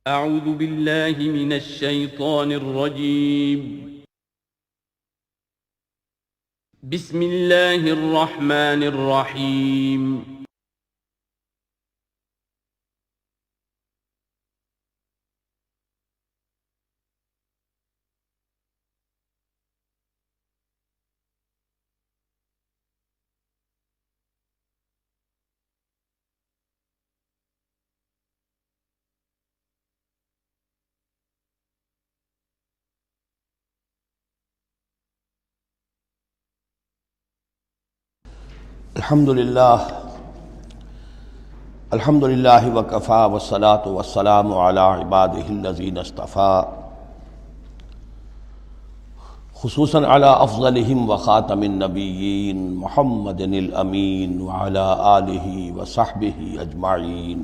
اعوذ باللہ من الشیطان الرجیم بسم اللہ الرحمن الرحیم الحمد للہ وکفا والصلاة والسلام علی عبادہ الذین اصطفیٰ خصوصاً علی افضلہم وخاتم النبیین محمد الامین وعلی آلہ وصحبہ اجمعین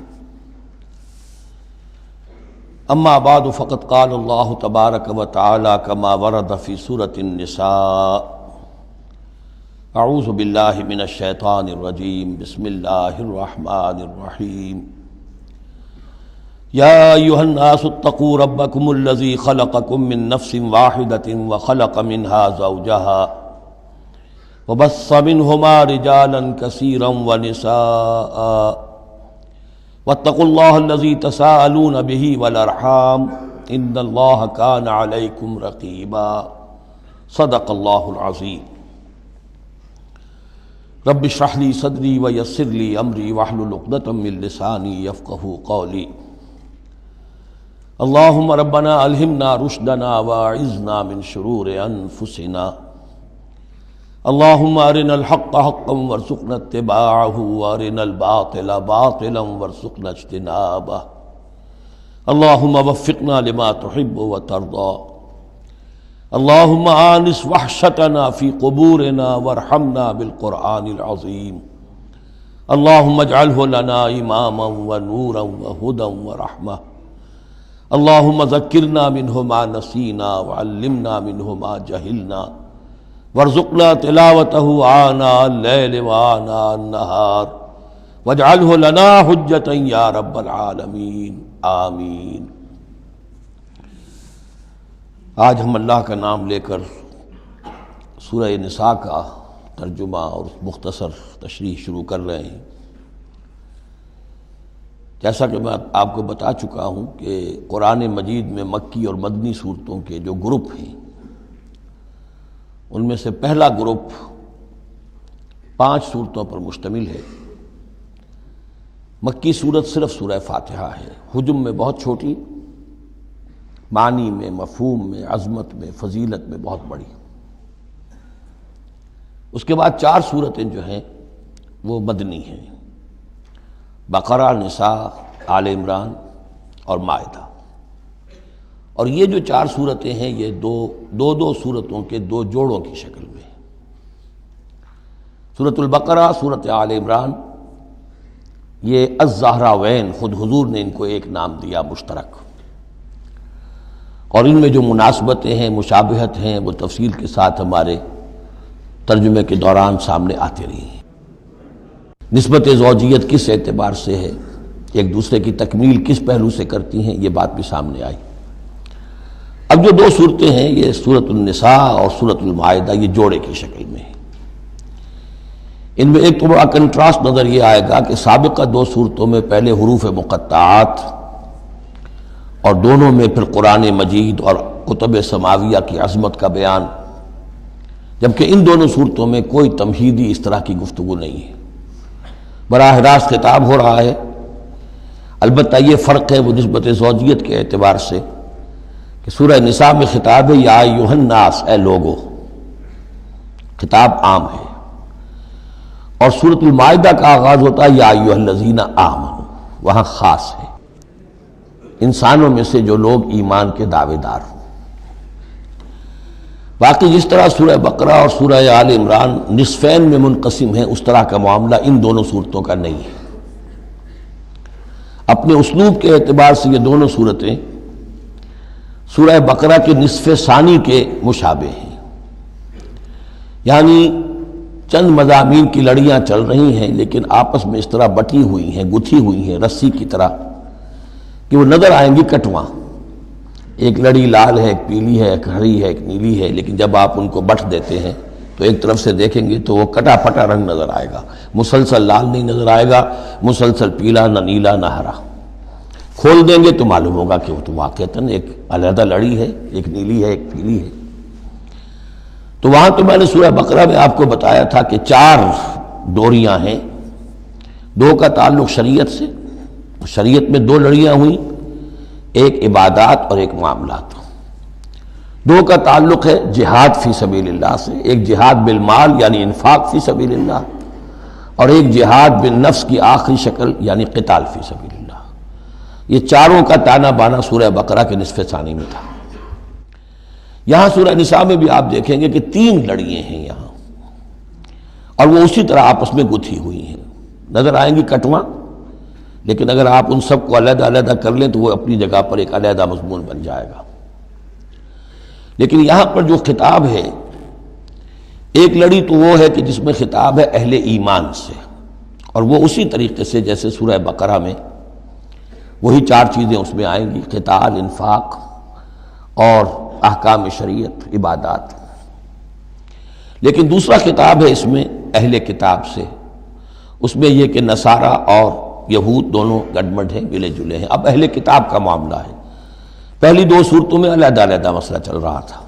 اما بعد فقد قال اللہ تبارک وتعالی کما ورد فی سورۃ النساء اعوذ باللہ من الشیطان الرجیم بسم اللہ الرحمن الرحیم یا ایہا الناس اتقوا ربکم الذی خلقکم من نفس واحدۃ وخلق منها زوجها وبث منہما رجالا کثیرا ونساء واتقوا اللہ الذی تساءلون به والارحام ان اللہ کان علیکم رقیبا صدق اللہ العظیم رب اشرح لی صدری ویسر لی امری واحلل عقدۃ من لسانی یفقہوا قولی اللہم ربنا الہمنا رشدنا واعذنا من شرور انفسنا اللہم ارنا الحق حقا وارزقنا اتباعہ وارنا الباطل باطلا وارزقنا اجتنابہ اللہم وفقنا لما تحب وترضى اللہم آنس وحشتنا فی قبورنا وارحمنا بالقرآن العظیم اللہم اجعلہ لنا اماما ونورا وہدا ورحمہ اللہم ذکرنا منہ ما نسینا وعلمنا منہ ما جہلنا وارزقنا تلاوتہ آناء اللیل وآناء النہار واجعلہ لنا حجتا یا رب العالمین آمین۔ آج ہم اللہ کا نام لے کر سورہ نساء کا ترجمہ اور مختصر تشریح شروع کر رہے ہیں۔ جیسا کہ میں آپ کو بتا چکا ہوں کہ قرآن مجید میں مکی اور مدنی صورتوں کے جو گروپ ہیں ان میں سے پہلا گروپ 5 صورتوں پر مشتمل ہے۔ مکی صورت صرف سورہ فاتحہ ہے، حجم میں بہت چھوٹی، معنی میں، مفہوم میں، عظمت میں، فضیلت میں بہت بڑی۔ اس کے بعد 4 صورتیں جو ہیں وہ مدنی ہیں، بقرہ، نساء، آل عمران اور مائدہ۔ اور یہ جو 4 صورتیں ہیں یہ دو صورتوں کے 2 جوڑوں کی شکل میں ہیں۔ سورۃ البقرہ، سورۃ آل عمران، یہ الزہراوین، خود حضور نے ان کو ایک نام دیا مشترک، اور ان میں جو مناسبتیں ہیں، مشابہت ہیں، وہ تفصیل کے ساتھ ہمارے ترجمے کے دوران سامنے آتے رہی ہیں۔ نسبت زوجیت کس اعتبار سے ہے، ایک دوسرے کی تکمیل کس پہلو سے کرتی ہیں، یہ بات بھی سامنے آئی۔ اب جو 2 صورتیں ہیں یہ سورۃ النساء اور سورۃ المائدہ، یہ جوڑے کی شکل میں ہیں۔ ان میں ایک تو بڑا کنٹراسٹ نظر یہ آئے گا کہ سابقہ 2 صورتوں میں پہلے حروف مقطعات اور دونوں میں پھر قرآن مجید اور کتب سماویہ کی عظمت کا بیان، جبکہ ان دونوں صورتوں میں کوئی تمہیدی اس طرح کی گفتگو نہیں ہے، براہ راست خطاب ہو رہا ہے۔ البتہ یہ فرق ہے وہ نسبت زوجیت کے اعتبار سے کہ سورہ نساء میں خطاب ہے یا ایھا الناس، اے لوگو، خطاب عام ہے، اور سورۃ المائدہ کا آغاز ہوتا ہے یا ایھا الذین آمنوا، وہاں خاص ہے، انسانوں میں سے جو لوگ ایمان کے دعوے دار ہوں۔ باقی جس طرح سورہ بقرہ اور سورہ آل عمران نصفین میں منقسم ہیں، اس طرح کا معاملہ ان دونوں صورتوں کا نہیں ہے۔ اپنے اسلوب کے اعتبار سے یہ دونوں صورتیں سورہ بقرہ کے نصف ثانی کے مشابہ ہیں، یعنی چند مضامین کی لڑیاں چل رہی ہیں لیکن آپس میں اس طرح بٹی ہوئی ہیں، گتھی ہوئی ہیں رسی کی طرح، کہ وہ نظر آئیں گی کٹواں، ایک لڑی لال ہے، ایک پیلی ہے، ایک ہری ہے، ایک نیلی ہے، لیکن جب آپ ان کو بٹ دیتے ہیں تو ایک طرف سے دیکھیں گے تو وہ کٹا پٹا رنگ نظر آئے گا، مسلسل لال نہیں نظر آئے گا، مسلسل پیلا، نہ نیلا نہ ہرا۔ کھول دیں گے تو معلوم ہوگا کہ وہ تو واقعتاً ایک علیحدہ لڑی ہے، ایک نیلی ہے، ایک پیلی ہے۔ تو وہاں تو میں نے سورہ بقرہ میں آپ کو بتایا تھا کہ 4 ڈوریاں ہیں، 2 کا تعلق شریعت سے، شریعت میں 2 لڑیاں ہوئیں، ایک عبادات اور ایک معاملات۔ 2 کا تعلق ہے جہاد فی سبیل اللہ سے، ایک جہاد بالمال یعنی انفاق فی سبیل اللہ، اور ایک جہاد بالنفس کی آخری شکل یعنی قتال فی سبیل اللہ۔ یہ چاروں کا تانا بانا سورہ بقرہ کے نصف ثانی میں تھا۔ یہاں سورہ نساء میں بھی آپ دیکھیں گے کہ 3 لڑیاں ہیں یہاں، اور وہ اسی طرح آپس میں گتھی ہوئی ہیں، نظر آئیں گی کٹواں، لیکن اگر آپ ان سب کو علیحدہ علیحدہ کر لیں تو وہ اپنی جگہ پر ایک علیحدہ مضمون بن جائے گا۔ لیکن یہاں پر جو خطاب ہے، ایک لڑی تو وہ ہے کہ جس میں خطاب ہے اہل ایمان سے، اور وہ اسی طریقے سے جیسے سورہ بقرہ میں وہی 4 چیزیں اس میں آئیں گی، قتال، انفاق اور احکام شریعت، عبادات۔ لیکن دوسرا خطاب ہے اس میں اہل کتاب سے، اس میں یہ کہ نصارہ اور یہود دونوں گڈمڈ ہیں، ملے جلے ہیں۔ اب اہل کتاب کا معاملہ ہے، پہلی 2 صورتوں میں علیحدہ علیحدہ مسئلہ چل رہا تھا۔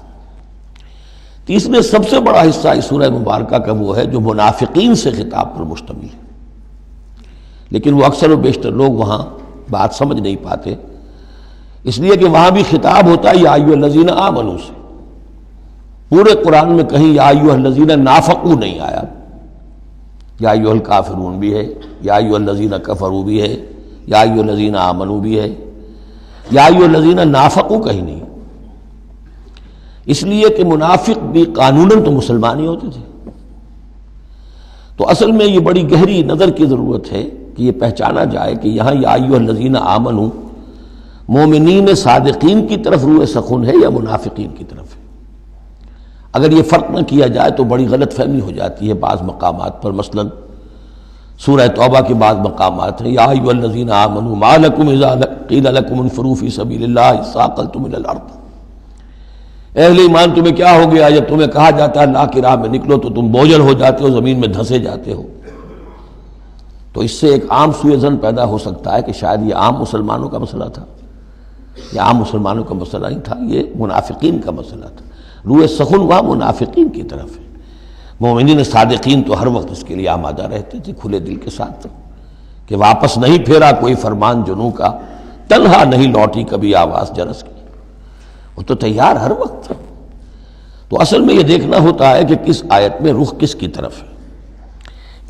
تیسرے سب سے بڑا حصہ اس سورہ مبارکہ کا وہ ہے جو منافقین سے خطاب پر مشتمل ہے، لیکن وہ اکثر و بیشتر لوگ وہاں بات سمجھ نہیں پاتے، اس لیے کہ وہاں بھی خطاب ہوتا ہے یا ایھا الذین آمنوا سے۔ پورے قرآن میں کہیں یا ایھا الذین نافقوا نہیں آیا، یا ایھا الکافرون بھی ہے، یا ایھا الذین کفروا بھی ہے، یا ایھا الذین آمنوا بھی ہے، یا ایھا الذین نافقوا کہیں نہیں، اس لیے کہ منافق بھی قانوناً تو مسلمان ہی ہوتے تھے۔ تو اصل میں یہ بڑی گہری نظر کی ضرورت ہے کہ یہ پہچانا جائے کہ یہاں یا ایھا الذین آمنوا مومنین صادقین کی طرف روح سخن ہے یا منافقین کی طرف ہے۔ اگر یہ فرق نہ کیا جائے تو بڑی غلط فہمی ہو جاتی ہے بعض مقامات پر، مثلا سورہ توبہ کے بعض مقامات ہیں، یا ایھا الذین آمنوا ما لکم اذا قیل لکم انفروا فی سبیل اللہ اثاقلتم الی الارض۔ اہل ایمان تمہیں کیا ہو گیا جب تمہیں کہا جاتا ہے اللہ کی راہ میں نکلو تو تم بوجھل ہو جاتے ہو، زمین میں دھنسے جاتے ہو۔ تو اس سے ایک عام سوء ظن پیدا ہو سکتا ہے کہ شاید یہ عام مسلمانوں کا مسئلہ تھا، یہ عام مسلمانوں کا مسئلہ نہیں تھا، یہ منافقین کا مسئلہ تھا۔ روح سخن وہاں منافقین کی طرف ہے، مومنین صادقین تو ہر وقت اس کے لیے آمادہ رہتے تھے کھلے دل کے ساتھ، کہ واپس نہیں پھیرا کوئی فرمان جنوں کا، تنہا نہیں لوٹی کبھی آواز جرس کی، وہ تو تیار ہر وقت تھا۔ تو اصل میں یہ دیکھنا ہوتا ہے کہ کس آیت میں رخ کس کی طرف ہے۔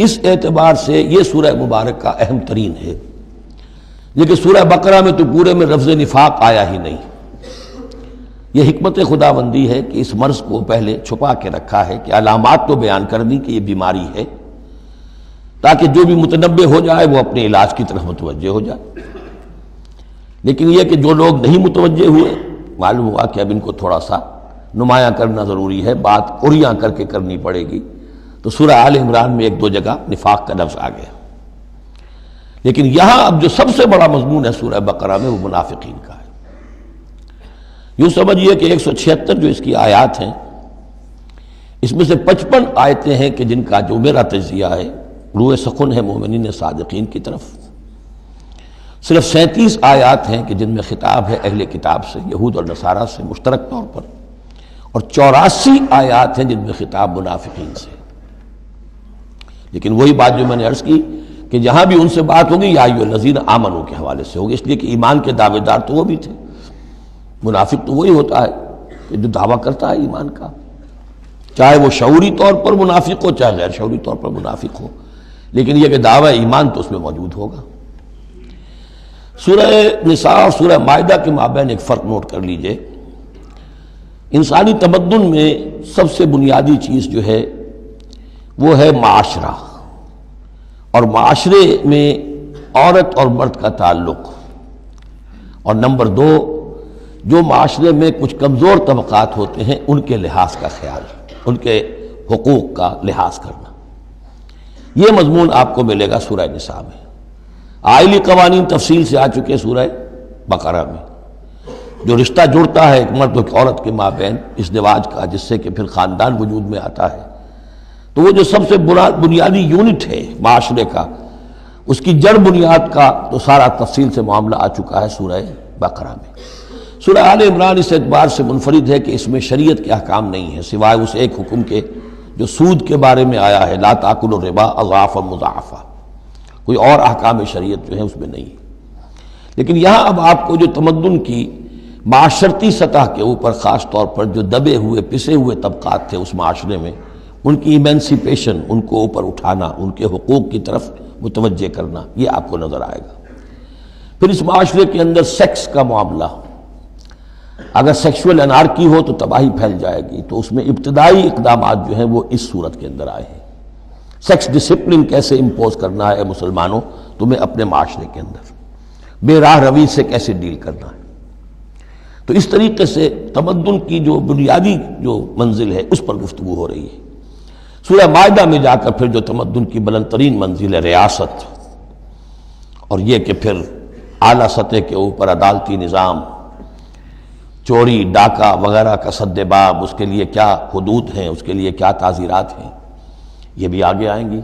اس اعتبار سے یہ سورہ مبارک کا اہم ترین ہے، لیکن سورہ بقرہ میں تو پورے میں لفظ نفاق آیا ہی نہیں۔ یہ حکمت خداوندی ہے کہ اس مرض کو پہلے چھپا کے رکھا ہے، کہ علامات تو بیان کر دی کہ یہ بیماری ہے، تاکہ جو بھی متنبہ ہو جائے وہ اپنے علاج کی طرف متوجہ ہو جائے۔ لیکن یہ کہ جو لوگ نہیں متوجہ ہوئے، معلوم ہوا کہ اب ان کو تھوڑا سا نمایاں کرنا ضروری ہے، بات عریاں کر کے کرنی پڑے گی۔ تو سورہ آل عمران میں 1-2 جگہ نفاق کا لفظ آ گیا، لیکن یہاں اب جو سب سے بڑا مضمون ہے سورہ بقرہ میں وہ منافقین کا ہے۔ یوں سمجھیے کہ 176 جو اس کی آیات ہیں، اس میں سے 55 آیتیں ہیں کہ جن کا جو میرا تجزیہ ہے روح سخن ہے مومنین صادقین کی طرف، صرف 37 آیات ہیں کہ جن میں خطاب ہے اہل کتاب سے، یہود اور نصارہ سے مشترک طور پر، اور 84 آیات ہیں جن میں خطاب منافقین سے۔ لیکن وہی بات جو میں نے عرض کی کہ جہاں بھی ان سے بات ہوگی یا ایھا الذین آمنوا کے حوالے سے ہوگی، اس لیے کہ ایمان کے دعوے دار تو وہ بھی تھے۔ منافق تو وہی ہوتا ہے کہ جو دعویٰ کرتا ہے ایمان کا، چاہے وہ شعوری طور پر منافق ہو چاہے غیر شعوری طور پر منافق ہو، لیکن یہ کہ دعویٰ ایمان تو اس میں موجود ہوگا۔ سورہ نساء اور سورہ مائدہ کے مابین ایک فرق نوٹ کر لیجئے۔ انسانی تمدن میں سب سے بنیادی چیز جو ہے وہ ہے معاشرہ، اور معاشرے میں عورت اور مرد کا تعلق، اور نمبر 2 جو معاشرے میں کچھ کمزور طبقات ہوتے ہیں ان کے لحاظ کا خیال، ان کے حقوق کا لحاظ کرنا۔ یہ مضمون آپ کو ملے گا سورہ نساء میں۔ آئلی قوانین تفصیل سے آ چکے سورہ بقرہ میں جو رشتہ جڑتا ہے ایک مرد و ایک عورت کے مابین ازدواج کا، جس سے کہ پھر خاندان وجود میں آتا ہے، تو وہ جو سب سے بنیادی یونٹ ہے معاشرے کا، اس کی جڑ بنیاد کا تو سارا تفصیل سے معاملہ آ چکا ہے سورہ بقرہ میں۔ سورہ آل عمران اس اعتبار سے منفرد ہے کہ اس میں شریعت کے احکام نہیں ہیں سوائے اس ایک حکم کے جو سود کے بارے میں آیا ہے، لا تاکلوا الربا اضعافا مضاعفا، کوئی اور احکام شریعت جو ہے اس میں نہیں ہے۔ لیکن یہاں اب آپ کو جو تمدن کی معاشرتی سطح کے اوپر خاص طور پر جو دبے ہوئے پسے ہوئے طبقات تھے اس معاشرے میں، ان کی ایمینسیپیشن، ان کو اوپر اٹھانا، ان کے حقوق کی طرف متوجہ کرنا، یہ آپ کو نظر آئے گا۔ پھر اس معاشرے کے اندر سیکس کا معاملہ، اگر سیکشول انارکی ہو تو تباہی پھیل جائے گی، تو اس میں ابتدائی اقدامات جو ہیں وہ اس صورت کے اندر آئے ہیں۔ سیکس ڈسپلن کیسے امپوز کرنا ہے مسلمانوں تمہیں اپنے معاشرے کے اندر، بے راہ روی سے کیسے ڈیل کرنا ہے۔ تو اس طریقے سے تمدن کی جو بنیادی جو منزل ہے اس پر گفتگو ہو رہی ہے۔ سورہ مائدہ میں جا کر پھر جو تمدن کی بلند ترین منزل ہے ریاست، اور یہ کہ پھر اعلیٰ سطح کے اوپر عدالتی نظام، چوری ڈاکہ وغیرہ کا سد باب، اس کے لیے کیا حدود ہیں، اس کے لیے کیا تعزیرات ہیں، یہ بھی آگے آئیں گی۔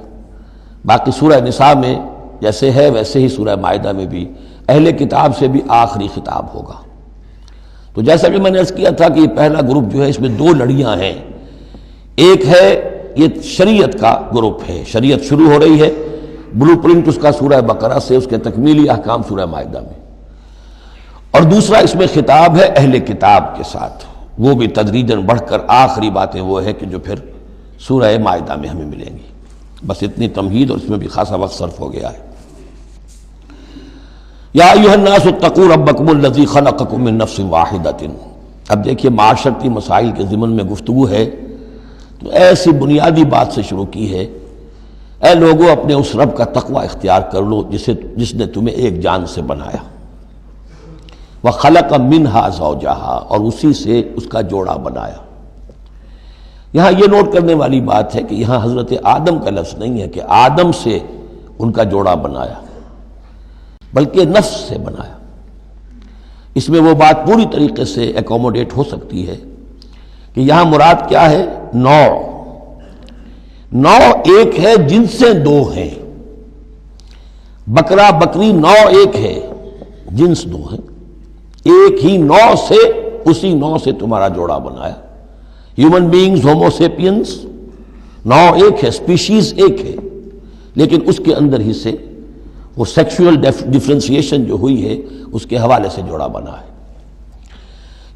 باقی سورہ نساء میں جیسے ہے ویسے ہی سورہ مائدہ میں بھی اہل کتاب سے بھی آخری خطاب ہوگا۔ تو جیسا کہ میں نے عرض کیا تھا کہ یہ پہلا گروپ جو ہے اس میں دو لڑیاں ہیں، ایک ہے یہ شریعت کا گروپ ہے، شریعت شروع ہو رہی ہے، بلو پرنٹ اس کا سورہ بقرہ سے، اس کے تکمیلی احکام سورہ مائدہ میں، اور دوسرا اس میں خطاب ہے اہل کتاب کے ساتھ، وہ بھی تدریجاً بڑھ کر آخری باتیں وہ ہے کہ جو پھر سورہ مائدہ میں ہمیں ملیں گی۔ بس اتنی تمہید، اور اس میں بھی خاصا وقت صرف ہو گیا ہے۔ یا ایھا الناس اتقوا ربکم الذی خلقکم من نفس واحدۃ۔ اب دیکھیے معاشرتی مسائل کے ضمن میں گفتگو ہے تو ایسی بنیادی بات سے شروع کی ہے، اے لوگو اپنے اس رب کا تقوی اختیار کر لو جس نے تمہیں ایک جان سے بنایا، وَخَلَقَ مِنْهَا زَوْجَهَا، اور اسی سے اس کا جوڑا بنایا۔ یہاں یہ نوٹ کرنے والی بات ہے کہ یہاں حضرت آدم کا لفظ نہیں ہے کہ آدم سے ان کا جوڑا بنایا، بلکہ نفس سے بنایا۔ اس میں وہ بات پوری طریقے سے ایکوموڈیٹ ہو سکتی ہے کہ یہاں مراد کیا ہے، نوع ایک ہے، جنسیں دو ہیں، بکرا بکری نوع ایک ہے، جنس دو ہیں، ایک ہی نوع سے، اسی نوع سے تمہارا جوڑا بنایا۔ ہیومن بینگز ہومو سیپینس نوع ایک ہے، سپیشیز ایک ہے، لیکن اس کے اندر ہی سے وہ سیکشول ڈفرینسیشن جو ہوئی ہے اس کے حوالے سے جوڑا بنا ہے۔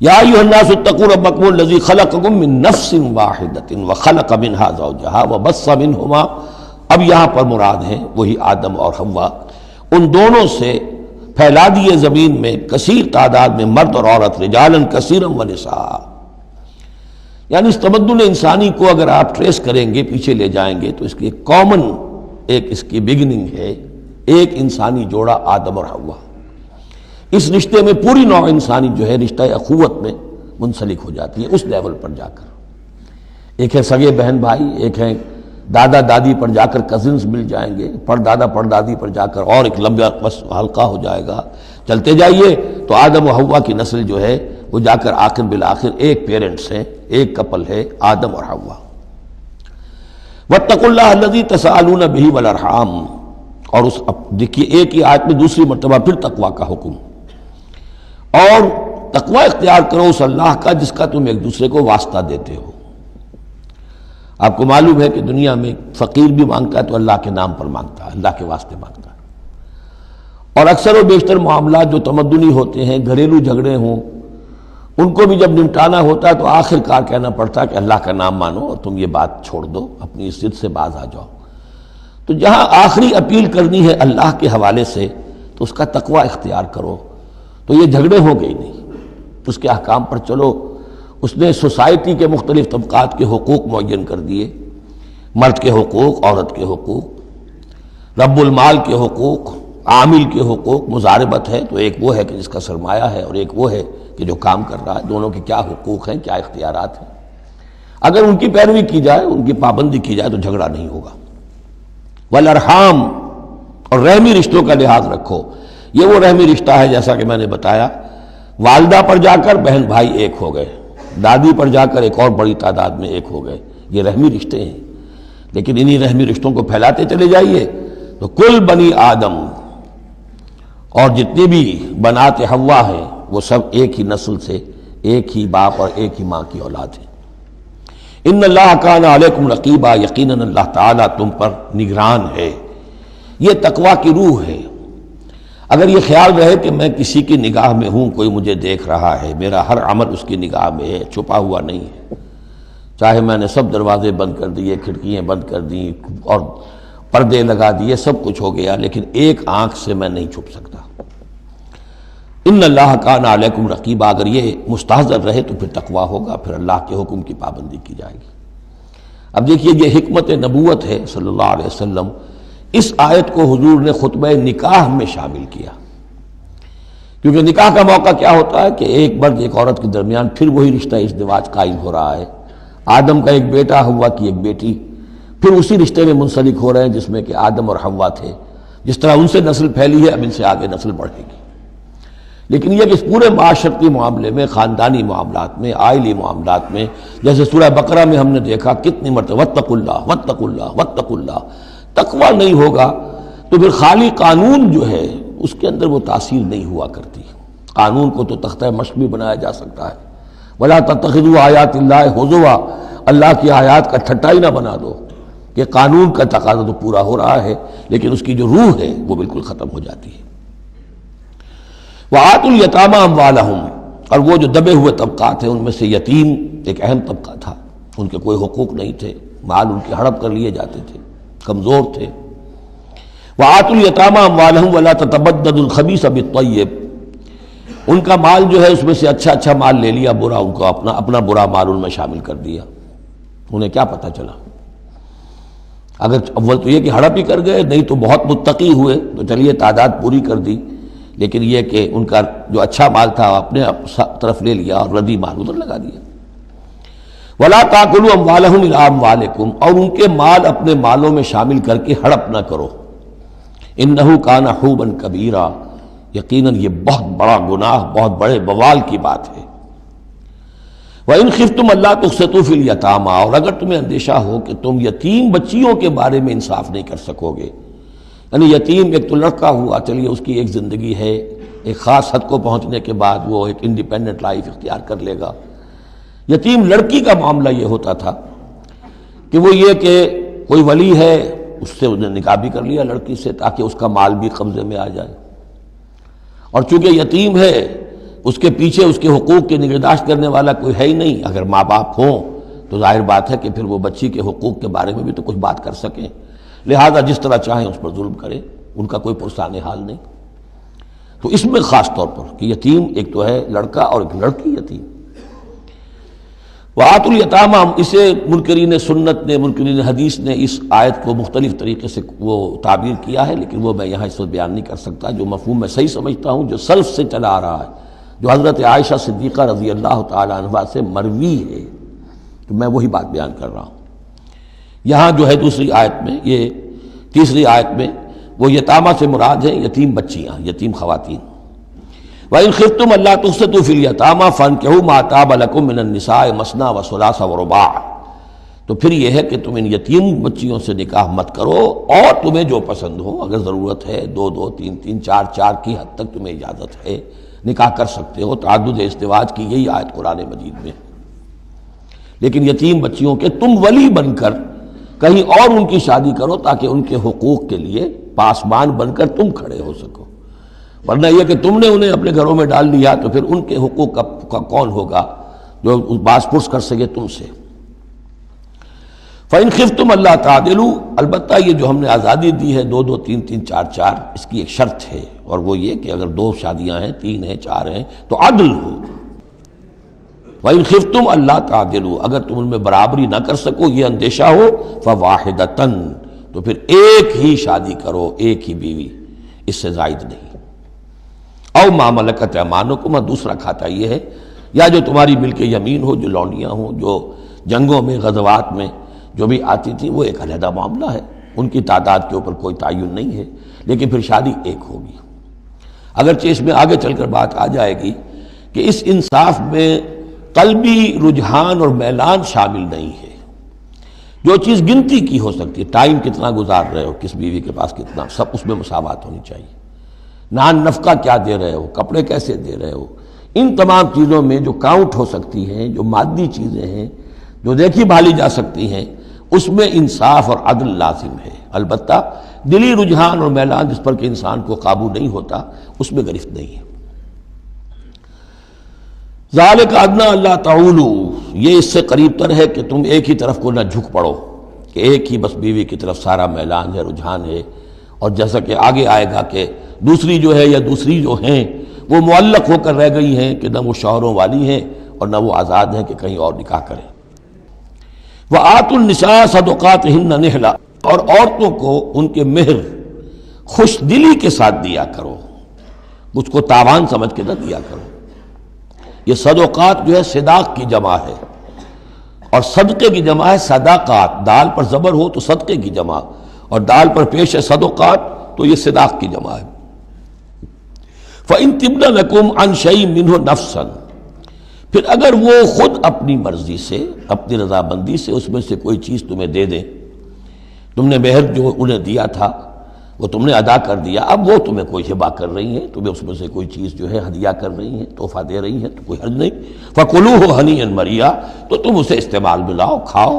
یا ایھا الناس اتقوا ربکم الذی خلقکم من نفس واحدۃ وخلق منها زوجها وبث منہما، اب یہاں پر مراد ہیں وہی آدم اور حوا، ان دونوں سے پھیلا دیے زمین میں کثیر تعداد میں مرد اور عورت، رجالا کثیرا ونساء۔ یعنی اس تمدن انسانی کو اگر آپ ٹریس کریں گے، پیچھے لے جائیں گے، تو اس کی ایک کامن اس کی بگننگ ہے، ایک انسانی جوڑا آدم اور حوا۔ اس رشتے میں پوری نوع انسانی جو ہے رشتہ اخوت میں منسلک ہو جاتی ہے اس لیول پر جا کر۔ ایک ہے سگے بہن بھائی، ایک ہے دادا دادی پر جا کر کزنز مل جائیں گے، پردادا پردادی پر جا کر اور ایک لمبا حلقہ ہو جائے گا، چلتے جائیے تو آدم و حوا کی نسل جو ہے وہ جا کر آخر بالآخر ایک پیرنٹس ہیں، ایک کپل ہے، آدم اور حوا۔ واتقوا اللہ الذی تساءلون بہ والارحام، اور اس دیکھیے ایک ہی آیت میں دوسری مرتبہ پھر تقوی کا حکم، اور تقوی اختیار کرو اس اللہ کا جس کا تم ایک دوسرے کو واسطہ دیتے ہو۔ آپ کو معلوم ہے کہ دنیا میں فقیر بھی مانگتا ہے تو اللہ کے نام پر مانگتا ہے، اللہ کے واسطے مانگتا ہے، اور اکثر و بیشتر معاملات جو تمدنی ہوتے ہیں، گھریلو جھگڑے ہوں، ان کو بھی جب نمٹانا ہوتا ہے تو آخر کار کہنا پڑتا ہے کہ اللہ کا نام مانو اور تم یہ بات چھوڑ دو، اپنی اس ضد سے باز آ جاؤ۔ تو جہاں آخری اپیل کرنی ہے اللہ کے حوالے سے تو اس کا تقوی اختیار کرو، تو یہ جھگڑے ہو گئی نہیں، اس کے احکام پر چلو۔ اس نے سوسائٹی کے مختلف طبقات کے حقوق معین کر دیے، مرد کے حقوق، عورت کے حقوق، رب المال کے حقوق، عامل کے حقوق، مضاربت ہے تو ایک وہ ہے کہ جس کا سرمایہ ہے اور ایک وہ ہے کہ جو کام کر رہا ہے، دونوں کے کیا حقوق ہیں، کیا اختیارات ہیں۔ اگر ان کی پیروی کی جائے، ان کی پابندی کی جائے تو جھگڑا نہیں ہوگا۔ والارحام، اور رحمی رشتوں کا لحاظ رکھو۔ یہ وہ رحمی رشتہ ہے جیسا کہ میں نے بتایا، والدہ پر جا کر بہن بھائی ایک ہو گئے، دادی پر جا کر ایک اور بڑی تعداد میں ایک ہو گئے، یہ رحمی رشتے ہیں۔ لیکن انہی رحمی رشتوں کو پھیلاتے چلے جائیے تو کل بنی آدم، اور جتنی بھی بنات حوا ہیں وہ سب ایک ہی نسل سے، ایک ہی باپ اور ایک ہی ماں کی اولاد ہیں۔ ان اللہ کان علیکم رقیبا، یقیناً اللہ تعالیٰ تم پر نگران ہے۔ یہ تقویٰ کی روح ہے۔ اگر یہ خیال رہے کہ میں کسی کی نگاہ میں ہوں، کوئی مجھے دیکھ رہا ہے، میرا ہر عمل اس کی نگاہ میں ہے، چھپا ہوا نہیں ہے، چاہے میں نے سب دروازے بند کر دیے، کھڑکیاں بند کر دیں اور پردے لگا دیے، سب کچھ ہو گیا، لیکن ایک آنکھ سے میں نہیں چھپ سکتا۔ ان اللہ کان علیکم رقیبا، اگر یہ مستحضر رہے تو پھر تقویٰ ہوگا، پھر اللہ کے حکم کی پابندی کی جائے گی۔ اب دیکھیے یہ حکمت نبوت ہے صلی اللہ علیہ وسلم، اس آیت کو حضور نے خطبہ نکاح میں شامل کیا، کیونکہ نکاح کا موقع کیا ہوتا ہے کہ ایک مرد ایک عورت کے درمیان پھر وہی رشتہ ازدواج قائم ہو رہا ہے، آدم کا ایک بیٹا، حوا کی ایک بیٹی، پھر اسی رشتے میں منسلک ہو رہے ہیں جس میں کہ آدم اور حوا تھے، جس طرح ان سے نسل پھیلی ہے اب ان سے آگے نسل بڑھے گی۔ لیکن یہ کہ اس پورے معاشرتی معاملے میں، خاندانی معاملات میں، عائلی معاملات میں، جیسے سورہ بقرہ میں ہم نے دیکھا کتنی مرتبہ واتقوا اللہ واتقوا اللہ واتقوا اللہ، تقویٰ نہیں ہوگا تو پھر خالی قانون جو ہے اس کے اندر وہ تاثیر نہیں ہوا کرتی۔ قانون کو تو تختہ مشق بھی بنایا جا سکتا ہے، وَلَا تَتَّخِذُوا آیَاتِ اللَّهِ ہُزُوًا، اللہ کی آیات کا ٹھٹا ہی نہ بنا دو، کہ قانون کا تقاضا تو پورا ہو رہا ہے لیکن اس کی جو روح ہے وہ بالکل ختم ہو جاتی ہے۔ وَآتُوا الْيَتَامَىٰ أَمْوَالَهُمْ، اور وہ جو دبے ہوئے طبقات ہیں ان میں سے یتیم ایک اہم طبقہ تھا، ان کے کوئی حقوق نہیں تھے، مال ان کے ہڑپ کر لیے جاتے تھے، کمزور تھے۔ وَآتُوا الْيَتَامَىٰ أَمْوَالَهُمْ وَلَا تَتَبَدَّلُوا الْخَبِيثَ بِالطَّيِّبِ، ان کا مال جو ہے اس میں سے اچھا اچھا مال لے لیا، برا ان کو اپنا برا مال ان میں شامل کر دیا۔ انہیں کیا پتہ چلا؟ اگر اول تو یہ کہ ہڑپ ہی کر گئے، نہیں تو بہت متقی ہوئے تو چلیے تعداد پوری کر دی، لیکن یہ کہ ان کا جو اچھا مال تھا اپنے طرف لے لیا اور ردی مال ادھر لگا دیا۔ وَلَا تَأْكُلُوا أَمْوَالَهُمْ إِلَىٰ أَمْوَالِكُمْ، اور ان کے مال اپنے مالوں میں شامل کر کے ہڑپ نہ کرو۔ إِنَّهُ كَانَ حُوبًا كَبِيرًا، یقیناً یہ بہت بڑا گناہ، بہت بڑے بوال کی بات ہے۔ وَإِنْ خِفْتُمْ أَلَّا تُقْسِطُوا فِي الْيَتَامَىٰ، اور اگر تمہیں اندیشہ ہو کہ تم یتیم بچیوں کے بارے میں انصاف نہیں کر سکو گے، یعنی یتیم ایک تو لڑکا ہوا، چلیے اس کی ایک زندگی ہے، ایک خاص حد کو پہنچنے کے بعد وہ ایک انڈیپینڈنٹ لائف اختیار کر لے گا۔ یتیم لڑکی کا معاملہ یہ ہوتا تھا کہ وہ یہ کہ کوئی ولی ہے، اس سے انہیں نکاح بھی کر لیا لڑکی سے تاکہ اس کا مال بھی قبضے میں آ جائے، اور چونکہ یتیم ہے اس کے پیچھے اس کے حقوق کی نگہداشت کرنے والا کوئی ہے ہی نہیں۔ اگر ماں باپ ہوں تو ظاہر بات ہے کہ پھر وہ بچی کے حقوق کے بارے میں بھی تو کچھ بات کر سکیں، لہذا جس طرح چاہیں اس پر ظلم کریں، ان کا کوئی پرسان حال نہیں۔ تو اس میں خاص طور پر کہ یتیم ایک تو ہے لڑکا اور ایک لڑکی یتیم۔ وَآتُوا الْيَتَامَىٰ، اسے منکرین سنت نے، منکرین حدیث نے اس آیت کو مختلف طریقے سے وہ تعبیر کیا ہے، لیکن وہ میں یہاں اس وقت بیان نہیں کر سکتا۔ جو مفہوم میں صحیح سمجھتا ہوں، جو سلف سے چلا آ رہا ہے، جو حضرت عائشہ صدیقہ رضی اللہ تعالی عنہا سے مروی ہے، تو میں وہی بات بیان کر رہا ہوں۔ یہاں جو ہے دوسری آیت میں، یہ تیسری آیت میں وہ یتامہ سے مراد ہے یتیم بچیاں، یتیم خواتین۔ وَإِنْ خِفْتُمْ أَلَّا تُقْسِطُوا فِي الْيَتَامَىٰ فَانكِحُوا مَا طَابَ لَكُم مِّنَ النِّسَاءِ مَثْنَىٰ وَثُلَاثَ وَرُبَاعَ، تو پھر یہ ہے کہ تم ان یتیم بچیوں سے نکاح مت کرو، اور تمہیں جو پسند ہو، اگر ضرورت ہے دو دو تین تین چار چار کی حد تک تمہیں اجازت ہے، نکاح کر سکتے ہو۔ تعدد ازدواج کی یہی آیت قرآن مجید میں ہے۔ لیکن یتیم بچیوں کے تم ولی بن کر کہیں اور ان کی شادی کرو تاکہ ان کے حقوق کے لیے پاسبان بن کر تم کھڑے ہو سکو، ورنہ یہ کہ تم نے انہیں اپنے گھروں میں ڈال لیا تو پھر ان کے حقوق کا کون ہوگا جو باز پرس کر سکے تم سے۔ فَإِنْ خِفْتُمْ أَلَّا تَعْدِلُوا، البتہ یہ جو ہم نے آزادی دی ہے دو دو تین تین چار چار، اس کی ایک شرط ہے، اور وہ یہ کہ اگر دو شادیاں ہیں، تین ہیں، چار ہیں، تو عدل ہو۔ وَإِنْ خِفْتُمْ أَلَّا تَعْدِلُوا، اگر تم ان میں برابری نہ کر سکو، یہ اندیشہ ہو، فَوَاحِدَةً، تو پھر ایک ہی شادی کرو، ایک ہی بیوی، اس سے زائد نہیں۔ او ما ملکت ایمانکم، دوسرا کھاتا یہ ہے، یا جو تمہاری ملک یمین ہو، جو لونڈیاں ہوں، جو جنگوں میں غزوات میں جو بھی آتی تھی، وہ ایک علیحدہ معاملہ ہے، ان کی تعداد کے اوپر کوئی تعین نہیں ہے، لیکن پھر شادی ایک ہوگی۔ اگرچہ اس میں آگے چل کر بات آ جائے گی کہ اس انصاف میں قلبی رجحان اور میلان شامل نہیں ہے۔ جو چیز گنتی کی ہو سکتی ہے، ٹائم کتنا گزار رہے ہو، کس بیوی کے پاس کتنا، سب اس میں مساوات ہونی چاہیے۔ نان نفقہ کیا دے رہے ہو، کپڑے کیسے دے رہے ہو، ان تمام چیزوں میں جو کاؤنٹ ہو سکتی ہیں، جو مادی چیزیں ہیں، جو دیکھی بھالی جا سکتی ہیں، اس میں انصاف اور عدل لازم ہے۔ البتہ دلی رجحان اور میلان جس پر کہ انسان کو قابو نہیں ہوتا، اس میں گرفت نہیں ہے۔ ذالک ادنیٰ اللہ تعولوا، یہ اس سے قریب تر ہے کہ تم ایک ہی طرف کو نہ جھک پڑو، کہ ایک ہی بس بیوی کی طرف سارا میلان ہے، رجحان ہے۔ اور جیسا کہ آگے آئے گا کہ دوسری جو ہے یا دوسری جو ہیں وہ معلق ہو کر رہ گئی ہیں کہ نہ وہ شوہروں والی ہیں اور نہ وہ آزاد ہیں کہ کہیں اور نکاح کریں۔ وَآتُوا النِّسَاءَ صَدُقَاتِهِنَّ نِحْلًا، اور عورتوں کو ان کے مہر خوش دلی کے ساتھ دیا کرو، اس کو تاوان سمجھ کے نہ دیا کرو۔ یہ صدقات جو ہے صداق کی جمع ہے، اور صدقے کی جمع ہے صداقات۔ دال پر زبر ہو تو صدقے کی جمع، اور دال پر پیش ہے صدقات تو یہ صداق کی جمع ہے۔ فَإِن تِبْنَ لَكُمْ عَنْ شَيْءٍ مِّنْهُ نَفْسًا، پھر اگر وہ خود اپنی مرضی سے، اپنی رضامندی سے اس میں سے کوئی چیز تمہیں دے دیں، تم نے مہر جو انہیں دیا تھا وہ تم نے ادا کر دیا، اب وہ تمہیں کوئی ہبہ کر رہی ہیں، تمہیں اس میں سے کوئی چیز جو ہے ہدیہ کر رہی ہیں، تحفہ دے رہی ہیں، تو کوئی حرج نہیں۔ فَكُلُوهُ هَنِيًّا مَرِيًّا، تو تم اسے استعمال میں لاؤ، کھاؤ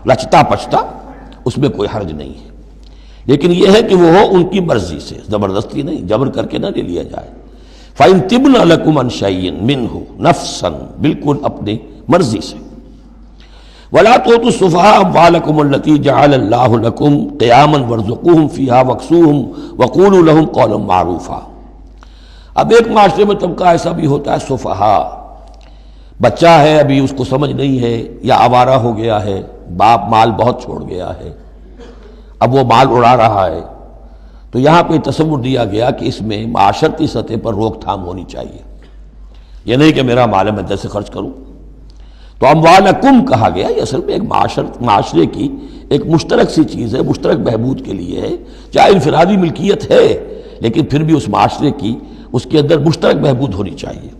لچتا پچتا، اس میں کوئی حرج نہیں ہے۔ لیکن یہ ہے کہ وہ ہو ان کی مرضی سے، زبردستی نہیں، جبر کر کے نہ لے لیا جائے۔ فَإِن تِبْنَ لَكُمْ عَنْ شَيْءٍ مِّنْهُ نَفْسًا، بالکل اپنی مرضی سے۔ وَلَا تُؤْتُوا السُّفَهَاءَ أَمْوَالَكُمُ الَّتِي جَعَلَ اللَّهُ لَكُمْ قِيَامًا وَارْزُقُوهُمْ فِيهَا وَاكْسُوهُمْ وَقُولُوا لَهُمْ قَوْلًا مَّعْرُوفًا۔ اب ایک معاشرے میں طبقہ ایسا بھی ہوتا ہے سفہاء، بچہ ہے ابھی اس کو سمجھ نہیں ہے، یا آوارہ ہو گیا ہے، باپ مال بہت چھوڑ گیا ہے، اب وہ مال اڑا رہا ہے، تو یہاں پہ تصور دیا گیا کہ اس میں معاشرتی سطح پر روک تھام ہونی چاہیے۔ یہ نہیں کہ میرا مال ہے میں جیسے خرچ کروں۔ تو اموالکم کہا گیا، یہ اصل میں ایک معاشرے کی ایک مشترک سی چیز ہے، مشترک بہبود کے لیے ہے، چاہے انفرادی ملکیت ہے لیکن پھر بھی اس معاشرے کی اس کے اندر مشترک بہبود ہونی چاہیے۔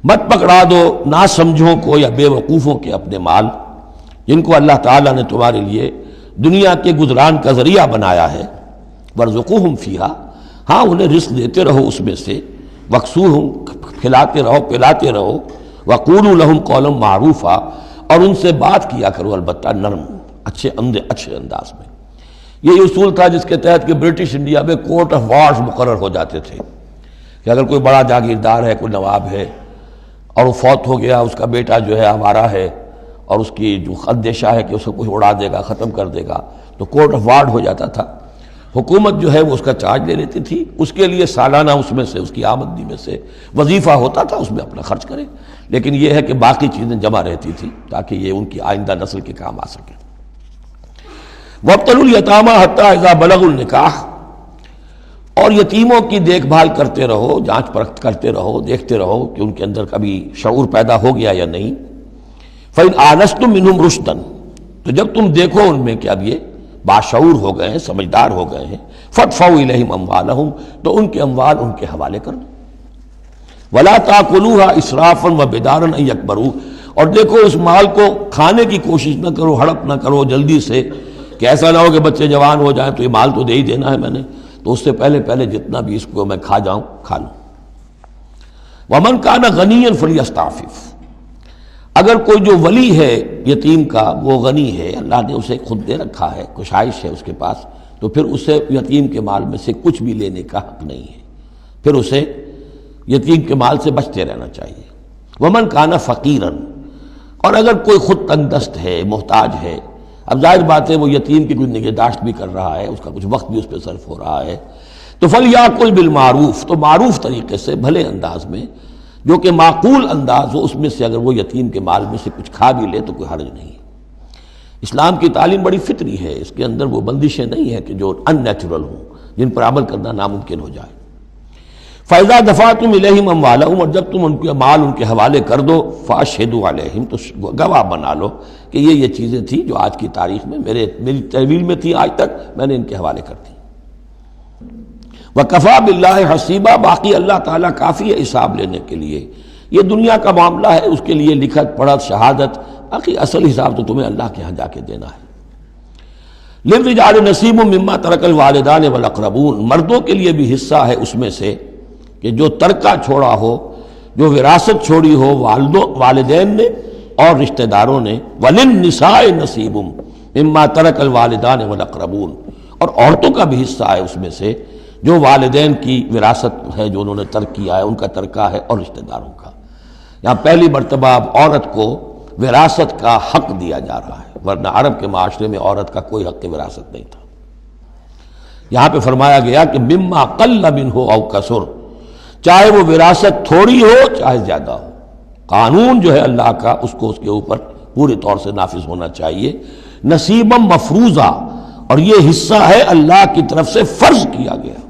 مت پکڑا دو ناسمجھوں کو یا بے وقوفوں کے اپنے مال، جن کو اللہ تعالیٰ نے تمہارے لیے دنیا کے گزران کا ذریعہ بنایا ہے۔ وارزقوہم فیہا، ہاں انہیں رزق دیتے رہو اس میں سے، وکسوہم، کھلاتے رہو پلاتے رہو، وقولوا لہم قولا معروفا، اور ان سے بات کیا کرو البتہ نرم، اچھے انداز میں۔ یہ اصول تھا جس کے تحت کہ برٹش انڈیا میں کورٹ آف وارز مقرر ہو جاتے تھے، کہ اگر کوئی بڑا جاگیردار ہے، کوئی نواب ہے، اور وہ فوت ہو گیا، اس کا بیٹا جو ہے آوارہ ہے، اور اس کی جو اندیشہ ہے کہ اسے کوئی اڑا دے گا، ختم کر دے گا، تو کورٹ آف وارز ہو جاتا تھا۔ حکومت جو ہے وہ اس کا چارج لے لیتی تھی، اس کے لیے سالانہ اس میں سے، اس کی آمدنی میں سے وظیفہ ہوتا تھا، اس میں اپنا خرچ کرے، لیکن یہ ہے کہ باقی چیزیں جمع رہتی تھی تاکہ یہ ان کی آئندہ نسل کے کام آ سکے۔ وَابْتَلُوا الْيَتَامَىٰ حَتَّىٰ إِذَا بَلَغُوا النِّكَاحَ، اور یتیموں کی دیکھ بھال کرتے رہو، جانچ پرکھ کرتے رہو، دیکھتے رہو کہ ان کے اندر کبھی شعور پیدا ہو گیا یا نہیں۔ فَإِنْ آنَسْتُم مِّنْهُمْ رُشْدًا، تو جب تم دیکھو ان میں کہ اب یہ باشعور ہو گئے ہیں، سمجھدار ہو گئے ہیں، فَادْفَعُوا إِلَيْهِمْ أَمْوَالَهُمْ، تو ان کے اموال ان کے حوالے کر دو۔ وَلَا تَأْكُلُوهَا إِسْرَافًا وَبِدَارًا أَن يَكْبَرُوا، اور دیکھو اس مال کو کھانے کی کوشش نہ کرو، ہڑپ نہ کرو جلدی سے، کہ ایسا نہ ہو کہ بچے جوان ہو جائیں تو یہ مال تو دے ہی دینا ہے میں نے، تو اس سے پہلے جتنا بھی اس کو میں کھا جاؤں کھا لوں۔ وَمَنْ كَانَ غَنِيًّا فَلْيَسْتَعْفِفْ، اگر کوئی جو ولی ہے یتیم کا وہ غنی ہے، اللہ نے اسے خود دے رکھا ہے، کشائش ہے اس کے پاس، تو پھر اسے یتیم کے مال میں سے کچھ بھی لینے کا حق نہیں ہے، پھر اسے یتیم کے مال سے بچتے رہنا چاہیے۔ وَمَنْ كَانَ فَقِيرًا، اور اگر کوئی خود تنگ دست ہے، محتاج ہے، اب ظاہر بات ہے وہ یتیم کی کوئی نگہداشت بھی کر رہا ہے، اس کا کچھ وقت بھی اس پہ صرف ہو رہا ہے، تو فَلْيَأْكُلْ بِالْمَعْرُوفِ، تو معروف طریقے سے، بھلے انداز میں، جو کہ معقول انداز ہو، اس میں سے اگر وہ یتیم کے مال میں سے کچھ کھا بھی لے تو کوئی حرج نہیں ہے۔ اسلام کی تعلیم بڑی فطری ہے، اس کے اندر وہ بندشیں نہیں ہیں کہ جو ان نیچرل ہوں، جن پر عمل کرنا ناممکن ہو جائے۔ فَإِذَا دَفَعْتُمْ إِلَيْهِمْ أَمْوَالَهُمْ، اور جب تم ان کے مال ان کے حوالے کر دو، فَأَشْهِدُوا عَلَيْهِمْ، تو گواہ بنا لو کہ یہ چیزیں تھیں جو آج کی تاریخ میں میری تحویل میں تھی، آج تک میں نے ان کے حوالے کر دی۔ وَكَفَى بِاللَّهِ حَسِيبًا، باقی اللہ تعالیٰ کافی ہے حساب لینے کے لیے. یہ دنیا کا معاملہ ہے، اس کے لیے لکھت پڑھت شہادت، باقی اصل حساب تو تمہیں اللہ کے ہاں جا کے دینا ہے. لِلرِّجَالِ نَصِيبٌ مِّمَّا تَرَكَ الْوَالِدَانِ وَالْأَقْرَبُونَ، مردوں کے لیے بھی حصہ ہے اس میں سے کہ جو ترکہ چھوڑا ہو، جو وراثت چھوڑی ہو والدین نے اور رشتہ داروں نے. وَلِلنِّسَاءِ نَصِيبٌ مِّمَّا تَرَكَ الْوَالِدَانِ وَالْأَقْرَبُونَ، اور عورتوں کا بھی حصہ ہے اس میں سے جو والدین کی وراثت ہے، جو انہوں نے ترک کیا ہے، ان کا ترکہ ہے، اور رشتہ داروں کا. یہاں پہلی مرتبہ اب عورت کو وراثت کا حق دیا جا رہا ہے، ورنہ عرب کے معاشرے میں عورت کا کوئی حق وراثت نہیں تھا. یہاں پہ فرمایا گیا کہ مما قل منہ او کثر، چاہے وہ وراثت تھوڑی ہو چاہے زیادہ ہو، قانون جو ہے اللہ کا اس کو اس کے اوپر پورے طور سے نافذ ہونا چاہیے. نصیبا مفروضہ، اور یہ حصہ ہے اللہ کی طرف سے فرض کیا گیا.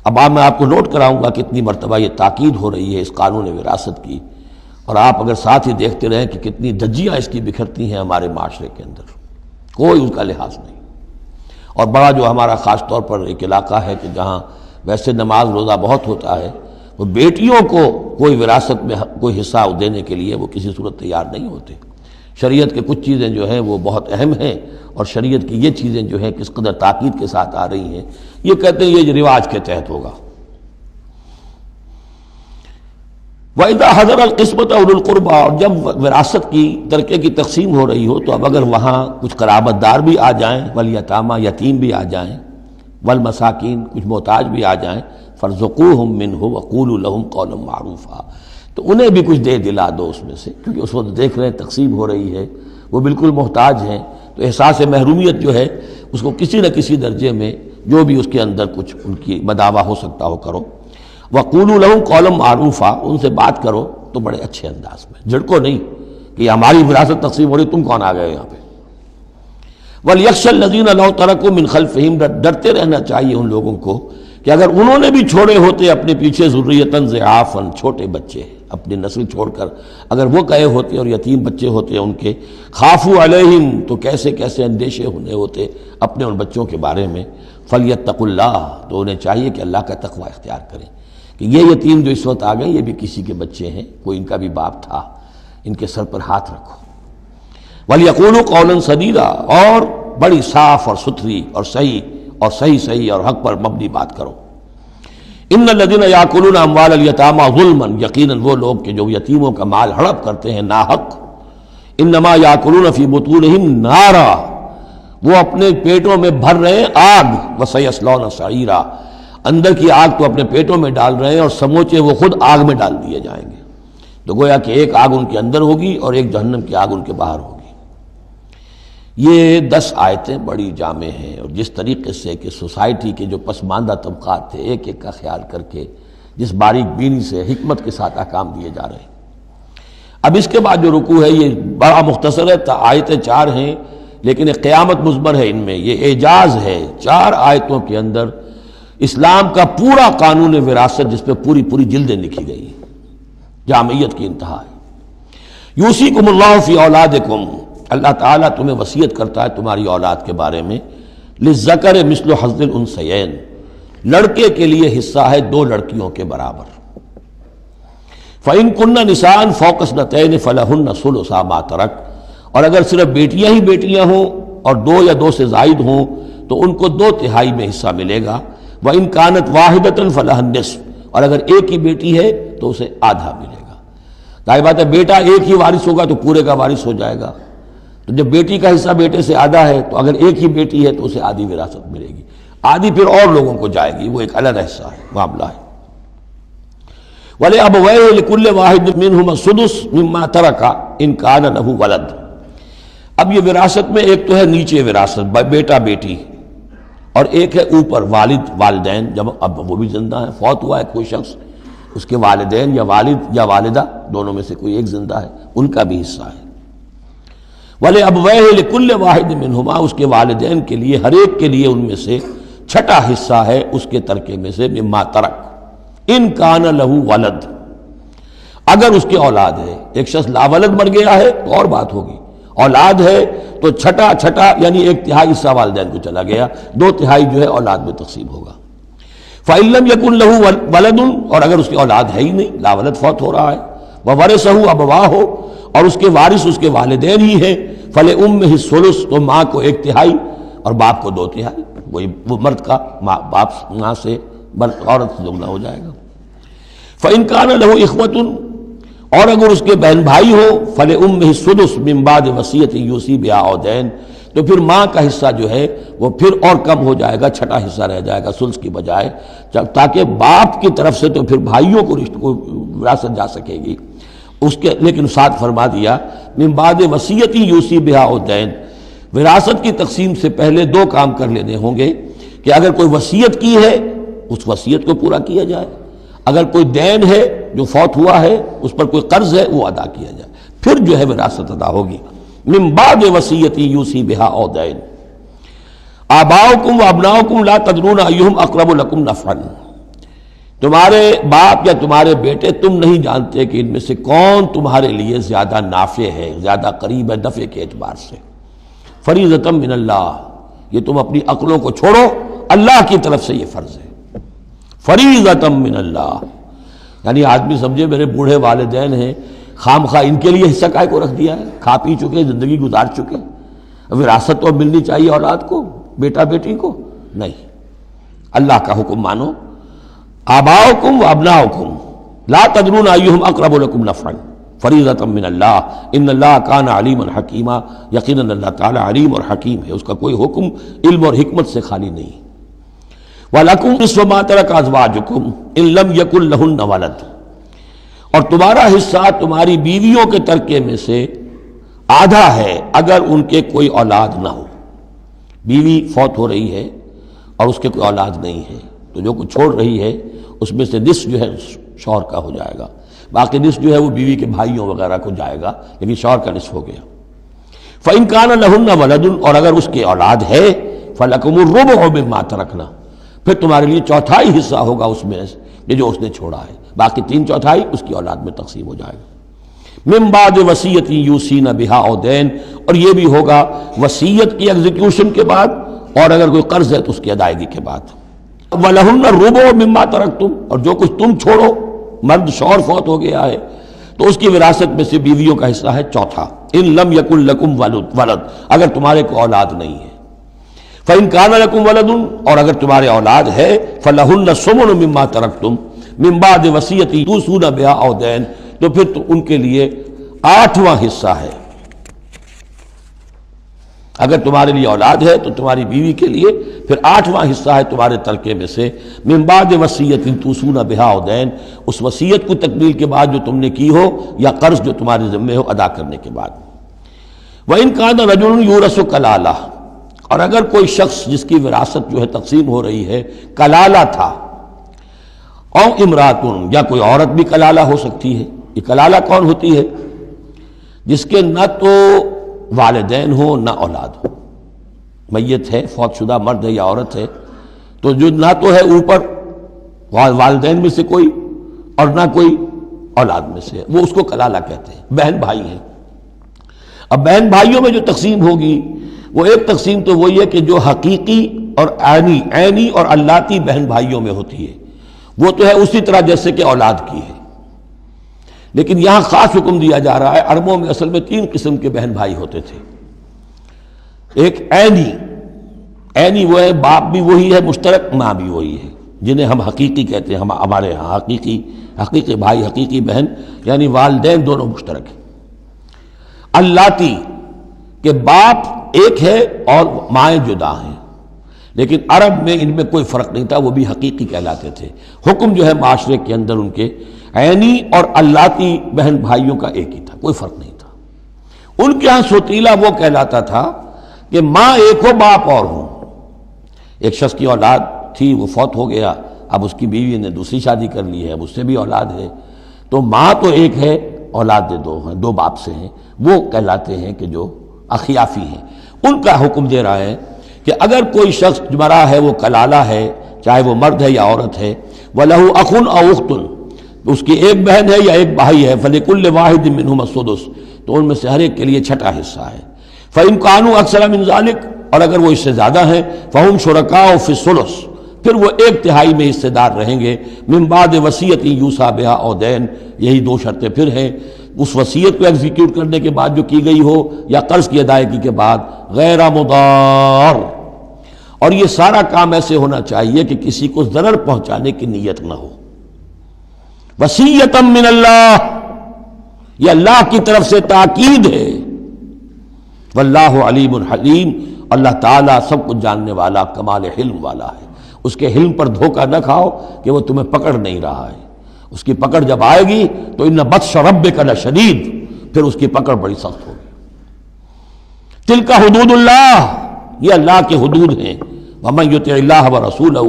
اب میں آپ کو نوٹ کراؤں گا کتنی مرتبہ یہ تاکید ہو رہی ہے اس قانون وراثت کی، اور آپ اگر ساتھ ہی دیکھتے رہیں کہ کتنی دھجیاں اس کی بکھرتی ہیں ہمارے معاشرے کے اندر، کوئی اس کا لحاظ نہیں. اور بڑا جو ہمارا خاص طور پر ایک علاقہ ہے کہ جہاں ویسے نماز روزہ بہت ہوتا ہے، وہ بیٹیوں کو کوئی وراثت میں کوئی حصہ دینے کے لیے وہ کسی صورت تیار نہیں ہوتے. شریعت کے کچھ چیزیں جو ہیں وہ بہت اہم ہیں، اور شریعت کی یہ چیزیں جو ہیں کس قدر تاکید کے ساتھ آ رہی ہیں، یہ کہتے ہیں یہ رواج کے تحت ہوگا. وَإِذَا حَضَرَ الْقِسْمَةَ أُولُو الْقُرْبَى، اور جب وراثت کی ترکے کی تقسیم ہو رہی ہو تو اب اگر وہاں کچھ قرابت دار بھی آ جائیں، والیتامى، یتیم بھی آ جائیں، والمساکین، کچھ محتاج بھی آ جائیں، فارزقوہم منہ وقولوا لہم قولا معروفا، تو انہیں بھی کچھ دے دلا دو اس میں سے، کیونکہ اس وقت دیکھ رہے ہیں تقسیم ہو رہی ہے، وہ بالکل محتاج ہیں، تو احساس محرومیت جو ہے اس کو کسی نہ کسی درجے میں جو بھی اس کے اندر کچھ ان کی مداوع ہو سکتا ہو کرو. وقولوا لہم قولا معروفا، ان سے بات کرو تو بڑے اچھے انداز میں، جھڑکو نہیں کہ یہ ہماری وراثت تقسیم ہو رہی، تم کون آ گئے یہاں پہ. وَلْيَخْشَ الَّذِينَ لَوْ تَرَكُوا مِنْ خَلْفِهِمْ، ڈرتے رہنا چاہیے ان لوگوں کو کہ اگر انہوں نے بھی چھوڑے ہوتے اپنے پیچھے ذُرِّيَّةً ضِعَافًا، چھوٹے بچے، اپنی نسل چھوڑ کر اگر وہ گئے ہوتے اور یتیم بچے ہوتے ان کے، خافوا علیہم، تو کیسے کیسے اندیشے ہونے ہوتے اپنے ان بچوں کے بارے میں. فَلْيَتَّقُوا اللَّهَ، تو انہیں چاہیے کہ اللہ کا تقوی اختیار کریں کہ یہ یتیم جو اس وقت آ گئے یہ بھی کسی کے بچے ہیں، کوئی ان کا بھی باپ تھا، ان کے سر پر ہاتھ رکھو. وَلْيَقُولُوا قَوْلًا سَدِيدًا، اور بڑی صاف اور ستھری اور صحیح اور حق پر مبنی بات کرو. ان الذین یاکلون اموال الیتامی ظلما، یقیناً وہ لوگ کہ جو یتیموں کا مال ہڑپ کرتے ہیں ناحق، انما یاکلون فی بطونہم نارا، وہ اپنے پیٹوں میں بھر رہے ہیں آگ، وسیصلون سعیرا، اندر کی آگ تو اپنے پیٹوں میں ڈال رہے ہیں اور سموچے وہ خود آگ میں ڈال دیے جائیں گے. تو گویا کہ ایک آگ ان کے اندر ہوگی اور ایک جہنم کی آگ ان کے باہر ہوگی. یہ 10 آیتیں بڑی جامع ہیں، اور جس طریقے سے کہ سوسائٹی کے جو پسماندہ طبقات تھے ایک ایک کا خیال کر کے جس باریک بینی سے حکمت کے ساتھ احکام دیے جا رہے ہیں. اب اس کے بعد جو رکوع ہے یہ بڑا مختصر ہے، آیتیں 4 ہیں لیکن ایک قیامت مضمر ہے ان میں، یہ اعجاز ہے. 4 آیتوں کے اندر اسلام کا پورا قانون وراثت جس پہ پوری جلدیں لکھی گئی، جامعیت کی انتہا ہے. یوصیکم اللہ فی اولادکم، اللہ تعالیٰ تمہیں وصیت کرتا ہے تمہاری اولاد کے بارے میں. للذکر مثل حظ الانثیین، لڑکے کے لیے حصہ ہے 2 لڑکیوں کے برابر. فإن كن نساء فوق اثنتین فلہن ثلث ما ترک، اور اگر صرف بیٹیاں ہی بیٹیاں ہوں اور 2 یا 2 سے زائد ہوں تو ان کو 2/3 میں حصہ ملے گا. وإن كانت واحدة فلها النصف، اور اگر ایک ہی بیٹی ہے تو اسے آدھا ملے گا. ظاہر بات ہے بیٹا ایک ہی وارث ہوگا تو پورے کا وارث ہو جائے گا، تو جب بیٹی کا حصہ بیٹے سے آدھا ہے تو اگر ایک ہی بیٹی ہے تو اسے آدھی وراثت ملے گی، آدھی پھر اور لوگوں کو جائے گی، وہ ایک الگ حصہ ہے، معاملہ ہے. وَلِأَبَوَيْهِ لِكُلِّ وَاحِدٍ مِّنْهُمَا السُّدُسُ مِمَّا تَرَكَ إِن كَانَ لَهُ وَلَدٌ. اب یہ وراثت میں ایک تو ہے نیچے وراثت بیٹا بیٹی، اور ایک ہے اوپر والد والدین، جب اب وہ بھی زندہ ہیں، فوت ہوا ہے کوئی شخص، اس کے والدین یا والد یا والدہ دونوں میں سے کوئی ایک زندہ ہے، ان کا بھی حصہ ہے. وَلِأَبْوَيْهِ لِكُلِّ وَاحِدٍ مِّنْهُمَا، اس کے والدین کے لیے ہر ایک کے لیے ان میں سے چھٹا حصہ ہے اس کے ترکے میں سے، مما ترک ان کان لہو ولد، اگر اس کے اولاد ہے. ایک شخص لا ولد مر گیا ہے تو اور بات ہوگی، اولاد ہے تو چھٹا یعنی 1/3 حصہ والدین کو چلا گیا، 2/3 جو ہے اولاد میں تقسیم ہوگا. فَإِن لَّمْ يَكُن لَّهُ وَلَدٌ، اور اگر اس کی اولاد ہے ہی نہیں، لا ولد، فوت ہو رہا ہے، وَوَرِثَهُ أَبَوَاهُ، اور اس کے وارث اس کے والدین ہی ہیں، فَلِأُمِّهِ الثُّلُثُ، تو ماں کو 1/3 اور باپ کو 2/3، وہ مرد کا باپ ماں سے عورت سے دگنا ہو جائے گا۔ فَإِن كَانَ لَهُ إِخْوَةٌ، اور اگر اس کے بہن بھائی ہو، فَلِأُمِّهِ السُّدُسُ مِن بَعْدِ وَصِيَّةٍ يُوصِي بِهَا أَوْ دَيْنٍ، تو پھر ماں کا حصہ جو ہے وہ پھر اور کم ہو جائے گا، چھٹا حصہ رہ جائے گا سلس کی بجائے، تاکہ باپ کی طرف سے تو پھر بھائیوں کو وراثت جا سکے گی اس کے، لیکن ساتھ فرما دیا من بعد وصیت یوصی بہا او دین، وراثت کی تقسیم سے پہلے 2 کام کر لینے ہوں گے کہ اگر کوئی وصیت کی ہے اس وصیت کو پورا کیا جائے، اگر کوئی دین ہے جو فوت ہوا ہے اس پر کوئی قرض ہے وہ ادا کیا جائے، پھر جو ہے وراثت ادا ہوگی۔ من بعد وصیت یوصی بہا او دین، آباؤکم و ابناؤکم لا تدرون ایہم اقرب لکم نفعا، تمہارے باپ یا تمہارے بیٹے تم نہیں جانتے کہ ان میں سے کون تمہارے لیے زیادہ نافع ہے، زیادہ قریب ہے نفع کے اعتبار سے۔ فریضۃ من اللہ، یہ تم اپنی عقلوں کو چھوڑو، اللہ کی طرف سے یہ فرض ہے، فریضۃ من اللہ، یعنی آدمی سمجھے میرے بوڑھے والدین ہیں، خام خواہ ان کے لیے حصہ کائے کو رکھ دیا ہے، کھا پی چکے، زندگی گزار چکے، وراثت تو ملنی چاہیے اولاد کو، بیٹا بیٹی کو، نہیں، اللہ کا حکم مانو۔ آباؤکم و ابناؤکم لا تدرون ایہم اقرب لکم نفعا فریضۃ من اللہ ان اللہ کان علیما حکیما، یقیناً اللہ تعالیٰ علیم اور حکیم ہے، اس کا کوئی حکم علم اور حکمت سے خالی نہیں۔ وَلَكُمْ نِصْفُ مَا تَرَكَ أَزْوَاجُكُمْ إِن لَّمْ يَكُن لَّهُنَّ وَلَدٌ، اور تمہارا حصہ تمہاری بیویوں کے ترکے میں سے آدھا ہے اگر ان کے کوئی اولاد نہ ہو، بیوی فوت ہو رہی ہے اور اس کے کوئی اولاد نہیں ہے تو جو کچھ چھوڑ رہی ہے اس میں سے نصف جو ہے شوہر کا ہو جائے گا، باقی نصف جو ہے وہ بیوی کے بھائیوں وغیرہ کو جائے گا، لیکن شوہر کا نصف ہو گیا۔ فَإِن كَانَ لَهُنَّ وَلَدٌ، اور اگر اس کی اولاد ہے، فَلَكُمُ الرُّبُعُ مِمَّا تَرَكْنَ، پھر تمہارے لیے 1/4 حصہ ہوگا اس میں یہ جو اس نے چھوڑا ہے، باقی 3/4 اس کی اولاد میں تقسیم ہو جائے گا۔ من بعد وصیت یوصین بہا او دین، اور یہ بھی ہوگا وصیت کی ایگزیکیوشن کے بعد، اور اگر کوئی قرض ہے تو اس کی ادائیگی کے بعد۔ وَلَهُنَّ الرُّبُعُ مِمَّا تَرَكْتُمْ، اور جو کچھ تم چھوڑو، مرد شوہر فوت ہو گیا ہے تو اس کی وراثت میں سے بیویوں کا حصہ ہے 1/4، ان لم یکن لکم ولد، اگر تمہارے کو اولاد نہیں ہے۔ فَإِن كَانَ لَكُمْ وَلَدٌ، اور اگر تمہارے اولاد ہے، فَلَهُنَّ الثُّمُنُ مِمَّا تَرَكْتُمْ مِن بَعْدِ وَصِيَّةٍ تُوصُونَ بِهَا أَوْ دَيْنٍ، تو پھر تو ان کے لیے 8واں حصہ ہے، اگر تمہارے لیے اولاد ہے تو تمہاری بیوی کے لیے پھر 8واں حصہ ہے تمہارے ترکے میں سے، من بعد وصیت توصون بہا او دین، اس وصیت کو تکمیل کے بعد جو تم نے کی ہو یا قرض جو تمہارے ذمہ ہو ادا کرنے کے بعد۔ وَإِن كَانَ رَجُلٌ يُورَثُ كَلَالَةً، اور اگر کوئی شخص جس کی وراثت جو ہے تقسیم ہو رہی ہے کلالہ تھا، او امراتن، یا کوئی عورت بھی کلالہ ہو سکتی ہے۔ یہ کلالہ کون ہوتی ہے؟ جس کے نہ تو والدین ہو نہ اولاد ہو، میت ہے، فوت شدہ مرد ہے یا عورت ہے، تو جو نہ تو ہے اوپر والدین میں سے کوئی اور نہ کوئی اولاد میں سے، وہ اس کو کلالہ کہتے ہیں۔ بہن بھائی ہیں، اب بہن بھائیوں میں جو تقسیم ہوگی وہ ایک تقسیم تو وہی ہے کہ جو حقیقی اور عینی اور اللاتی بہن بھائیوں میں ہوتی ہے، وہ تو ہے اسی طرح جیسے کہ اولاد کی ہے، لیکن یہاں خاص حکم دیا جا رہا ہے۔ عربوں میں اصل میں 3 قسم کے بہن بھائی ہوتے تھے، ایک عینی وہ ہے، باپ بھی وہی ہے مشترک، ماں بھی وہی ہے، جنہیں ہم حقیقی کہتے ہیں، ہمارے ہاں حقیقی بھائی حقیقی بہن، یعنی والدین دونوں مشترک ہیں۔ اللاتی کہ باپ ایک ہے اور مائیں جدا ہیں، لیکن عرب میں ان میں کوئی فرق نہیں تھا، وہ بھی حقیقی کہلاتے تھے۔ حکم جو ہے معاشرے کے اندر ان کے عینی اور اللاتی بہن بھائیوں کا ایک ہی تھا، کوئی فرق نہیں تھا۔ ان کے ہاں سوتیلا وہ کہلاتا تھا کہ ماں ایک ہو باپ اور ہو، ایک شخص کی اولاد تھی وہ فوت ہو گیا، اب اس کی بیوی نے دوسری شادی کر لی ہے، اب اس سے بھی اولاد ہے، تو ماں تو ایک ہے، اولاد 2 ہیں، 2 باپ سے ہیں، وہ کہلاتے ہیں کہ جو اخیافی ہیں۔ ان کا حکم دے رہا ہے کہ اگر کوئی شخص مرا ہے وہ کلالہ ہے، چاہے وہ مرد ہے یا عورت ہے، وَلَهُ أَخٌ أَوْ أُخْتٌ، اس کی ایک بہن ہے یا ایک بھائی ہے، فَلِكُلِّ وَاحِدٍ مِّنْهُمَا السُّدُسُ، تو ان میں سے ہر ایک کے لیے 6واں حصہ ہے۔ فَإِن كَانُوا أَكْثَرَ مِن ذَلِكَ، اور اگر وہ اس سے زیادہ ہیں، فَهُمْ شُرَكَاءُ فِي الثُّلُثِ، پھر وہ 1/3 میں حصے دار رہیں گے، من بعد وصیت یوصی بہا او دین، یہی 2 شرطیں پھر ہیں، اس وصیت کو ایگزیکیوٹ کرنے کے بعد جو کی گئی ہو یا قرض کی ادائیگی کے بعد، غیر مضار، اور یہ سارا کام ایسے ہونا چاہیے کہ کسی کو ضرر پہنچانے کی نیت نہ ہو۔ وصیۃ من اللہ، یہ اللہ کی طرف سے تاکید ہے، واللہ علیم حلیم، اللہ تعالیٰ سب کچھ جاننے والا، کمال حلم والا ہے۔ اس کے حلم پر دھوکہ نہ کھاؤ کہ وہ تمہیں پکڑ نہیں رہا ہے، اس کی پکڑ جب آئے گی تو ان بطش ربک لشدید، پھر اس کی پکڑ بڑی سخت ہوگی۔ تلک حدود اللہ، یہ اللہ کے حدود ہیں۔ ومن یطع اللہ ورسولہ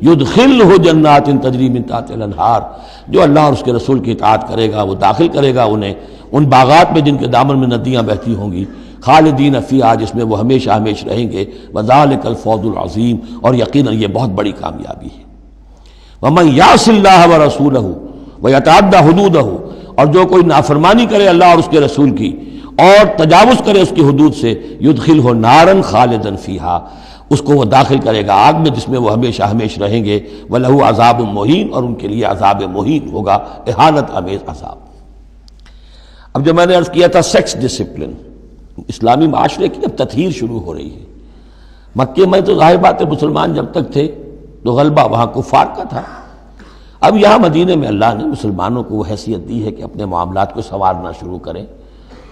یدخلہ جنات تجری من تحتہا الانہار، جو اللہ اور اس کے رسول کی اطاعت کرے گا وہ داخل کرے گا انہیں ان باغات میں جن کے دامن میں ندیاں بہتی ہوں گی، خالدین فیہا، جس میں وہ ہمیشہ ہمیشہ رہیں گے، وذالک الفوز العظیم، اور یقیناً یہ بہت بڑی کامیابی ہے۔ ومن یعص اللہ ورسولہ ویتعدی حدودہ، اور جو کوئی نافرمانی کرے اللہ اور اس کے رسول کی اور تجاوز کرے اس کی حدود سے، یدخلہ نارا خالدا فیہا، اس کو وہ داخل کرے گا آگ میں جس میں وہ ہمیشہ ہمیشہ رہیں گے، وَلَهُ عذاب مہین، اور ان کے لیے عذاب مہین ہوگا، اہانت آمیز عذاب۔ اب جو میں نے عرض کیا تھا سیکس ڈسپلن، اسلامی معاشرے کی اب تطہیر شروع ہو رہی ہے۔ مکے میں تو ظاہر بات ہے مسلمان جب تک تھے تو غلبہ وہاں کفار کا تھا، اب یہاں مدینے میں اللہ نے مسلمانوں کو وہ حیثیت دی ہے کہ اپنے معاملات کو سنوارنا شروع کریں،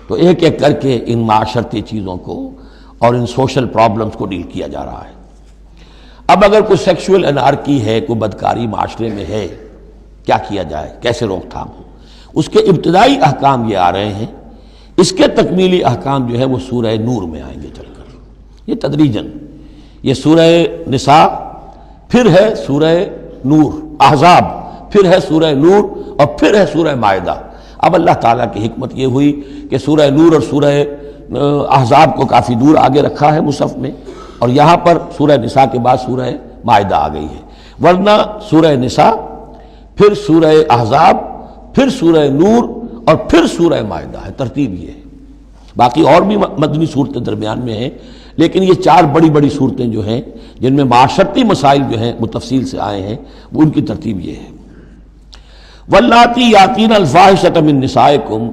تو ایک ایک کر کے ان معاشرتی چیزوں کو اور ان سوشل پرابلمز کو ڈیل کیا جا رہا ہے۔ اب اگر کوئی سیکشول انارکی ہے، کوئی بدکاری معاشرے میں ہے، کیا کیا جائے، کیسے روک تھام ہو، اس کے ابتدائی احکام یہ آ رہے ہیں۔ اس کے تکمیلی احکام جو ہے وہ سورہ نور میں آئیں گے چل کر، یہ تدریجاً، یہ سورہ نساء، پھر ہے سورہ نور، احزاب، پھر ہے سورہ نور، اور پھر ہے سورہ مائدہ۔ اب اللہ تعالیٰ کی حکمت یہ ہوئی کہ سورہ نور اور سورہ احزاب کو کافی دور آگے رکھا ہے مصحف میں، اور یہاں پر سورہ نساء کے بعد سورہ مائدہ آ گئی ہے، ورنہ سورہ نساء، پھر سورہ احزاب، پھر سورہ نور، اور پھر سورہ مائدہ ہے، ترتیب یہ ہے۔ باقی اور بھی مدنی صورتیں درمیان میں ہیں، لیکن یہ 4 بڑی بڑی صورتیں جو ہیں جن میں معاشرتی مسائل جو ہیں وہ تفصیل سے آئے ہیں، وہ ان کی ترتیب یہ ہے۔ واللاتی یاتین الفاحشۃ من نسائکم،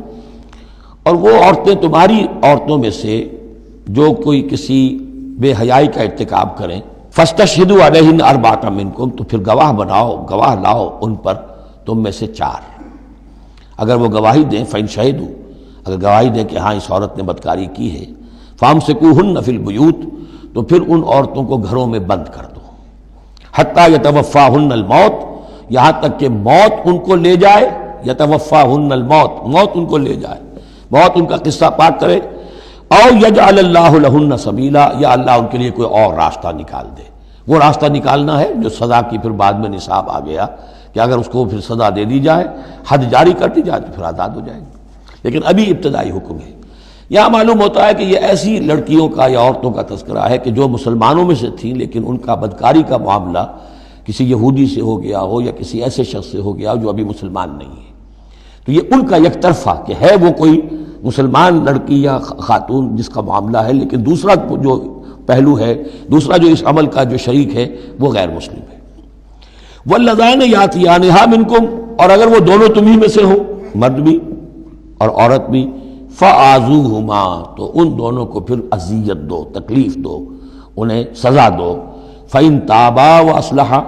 اور وہ عورتیں تمہاری عورتوں میں سے جو کوئی کسی بے حیائی کا ارتکاب کریں، فاستشہدوا علیہن اربعۃ منکم، تو پھر گواہ بناؤ، گواہ لاؤ ان پر تم میں سے 4۔ اگر وہ گواہی دیں، فإن شہدوا، اگر گواہی دیں کہ ہاں اس عورت نے بدکاری کی ہے، فامسکوہن فی البیوت، تو پھر ان عورتوں کو گھروں میں بند کر دو، حتی یتوفاہن الموت، یہاں تک کہ موت ان کو لے جائے، یتوفاہن الموت، موت ان کو لے جائے، موت ان کا قصہ پاک کرے، او یجعل اللہ لہن سبیلا، یا اللہ ان کے لیے کوئی اور راستہ نکال دے۔ وہ راستہ نکالنا ہے جو سزا کی پھر بعد میں نصاب آ گیا کہ اگر اس کو پھر سزا دے دی جائے، حد جاری کر دی جائے تو پھر آزاد ہو جائے گی، لیکن ابھی ابتدائی حکم ہے۔ یہاں معلوم ہوتا ہے کہ یہ ایسی لڑکیوں کا یا عورتوں کا تذکرہ ہے کہ جو مسلمانوں میں سے تھیں لیکن ان کا بدکاری کا معاملہ کسی یہودی سے ہو گیا ہو یا کسی ایسے شخص سے ہو گیا ہو جو ابھی مسلمان نہیں ہے، تو یہ ان کا یک طرفہ کہ ہے وہ کوئی مسلمان لڑکی یا خاتون جس کا معاملہ ہے، لیکن دوسرا جو پہلو ہے، دوسرا جو اس عمل کا جو شریک ہے وہ غیر مسلم ہے۔ واللذان یاتیانہا منکم، اور اگر وہ دونوں تمہیں میں سے ہو، مرد بھی اور عورت بھی، فآذوہما، تو ان دونوں کو پھر اذیت دو، تکلیف دو، انہیں سزا دو۔ فإن تابا واصلحا،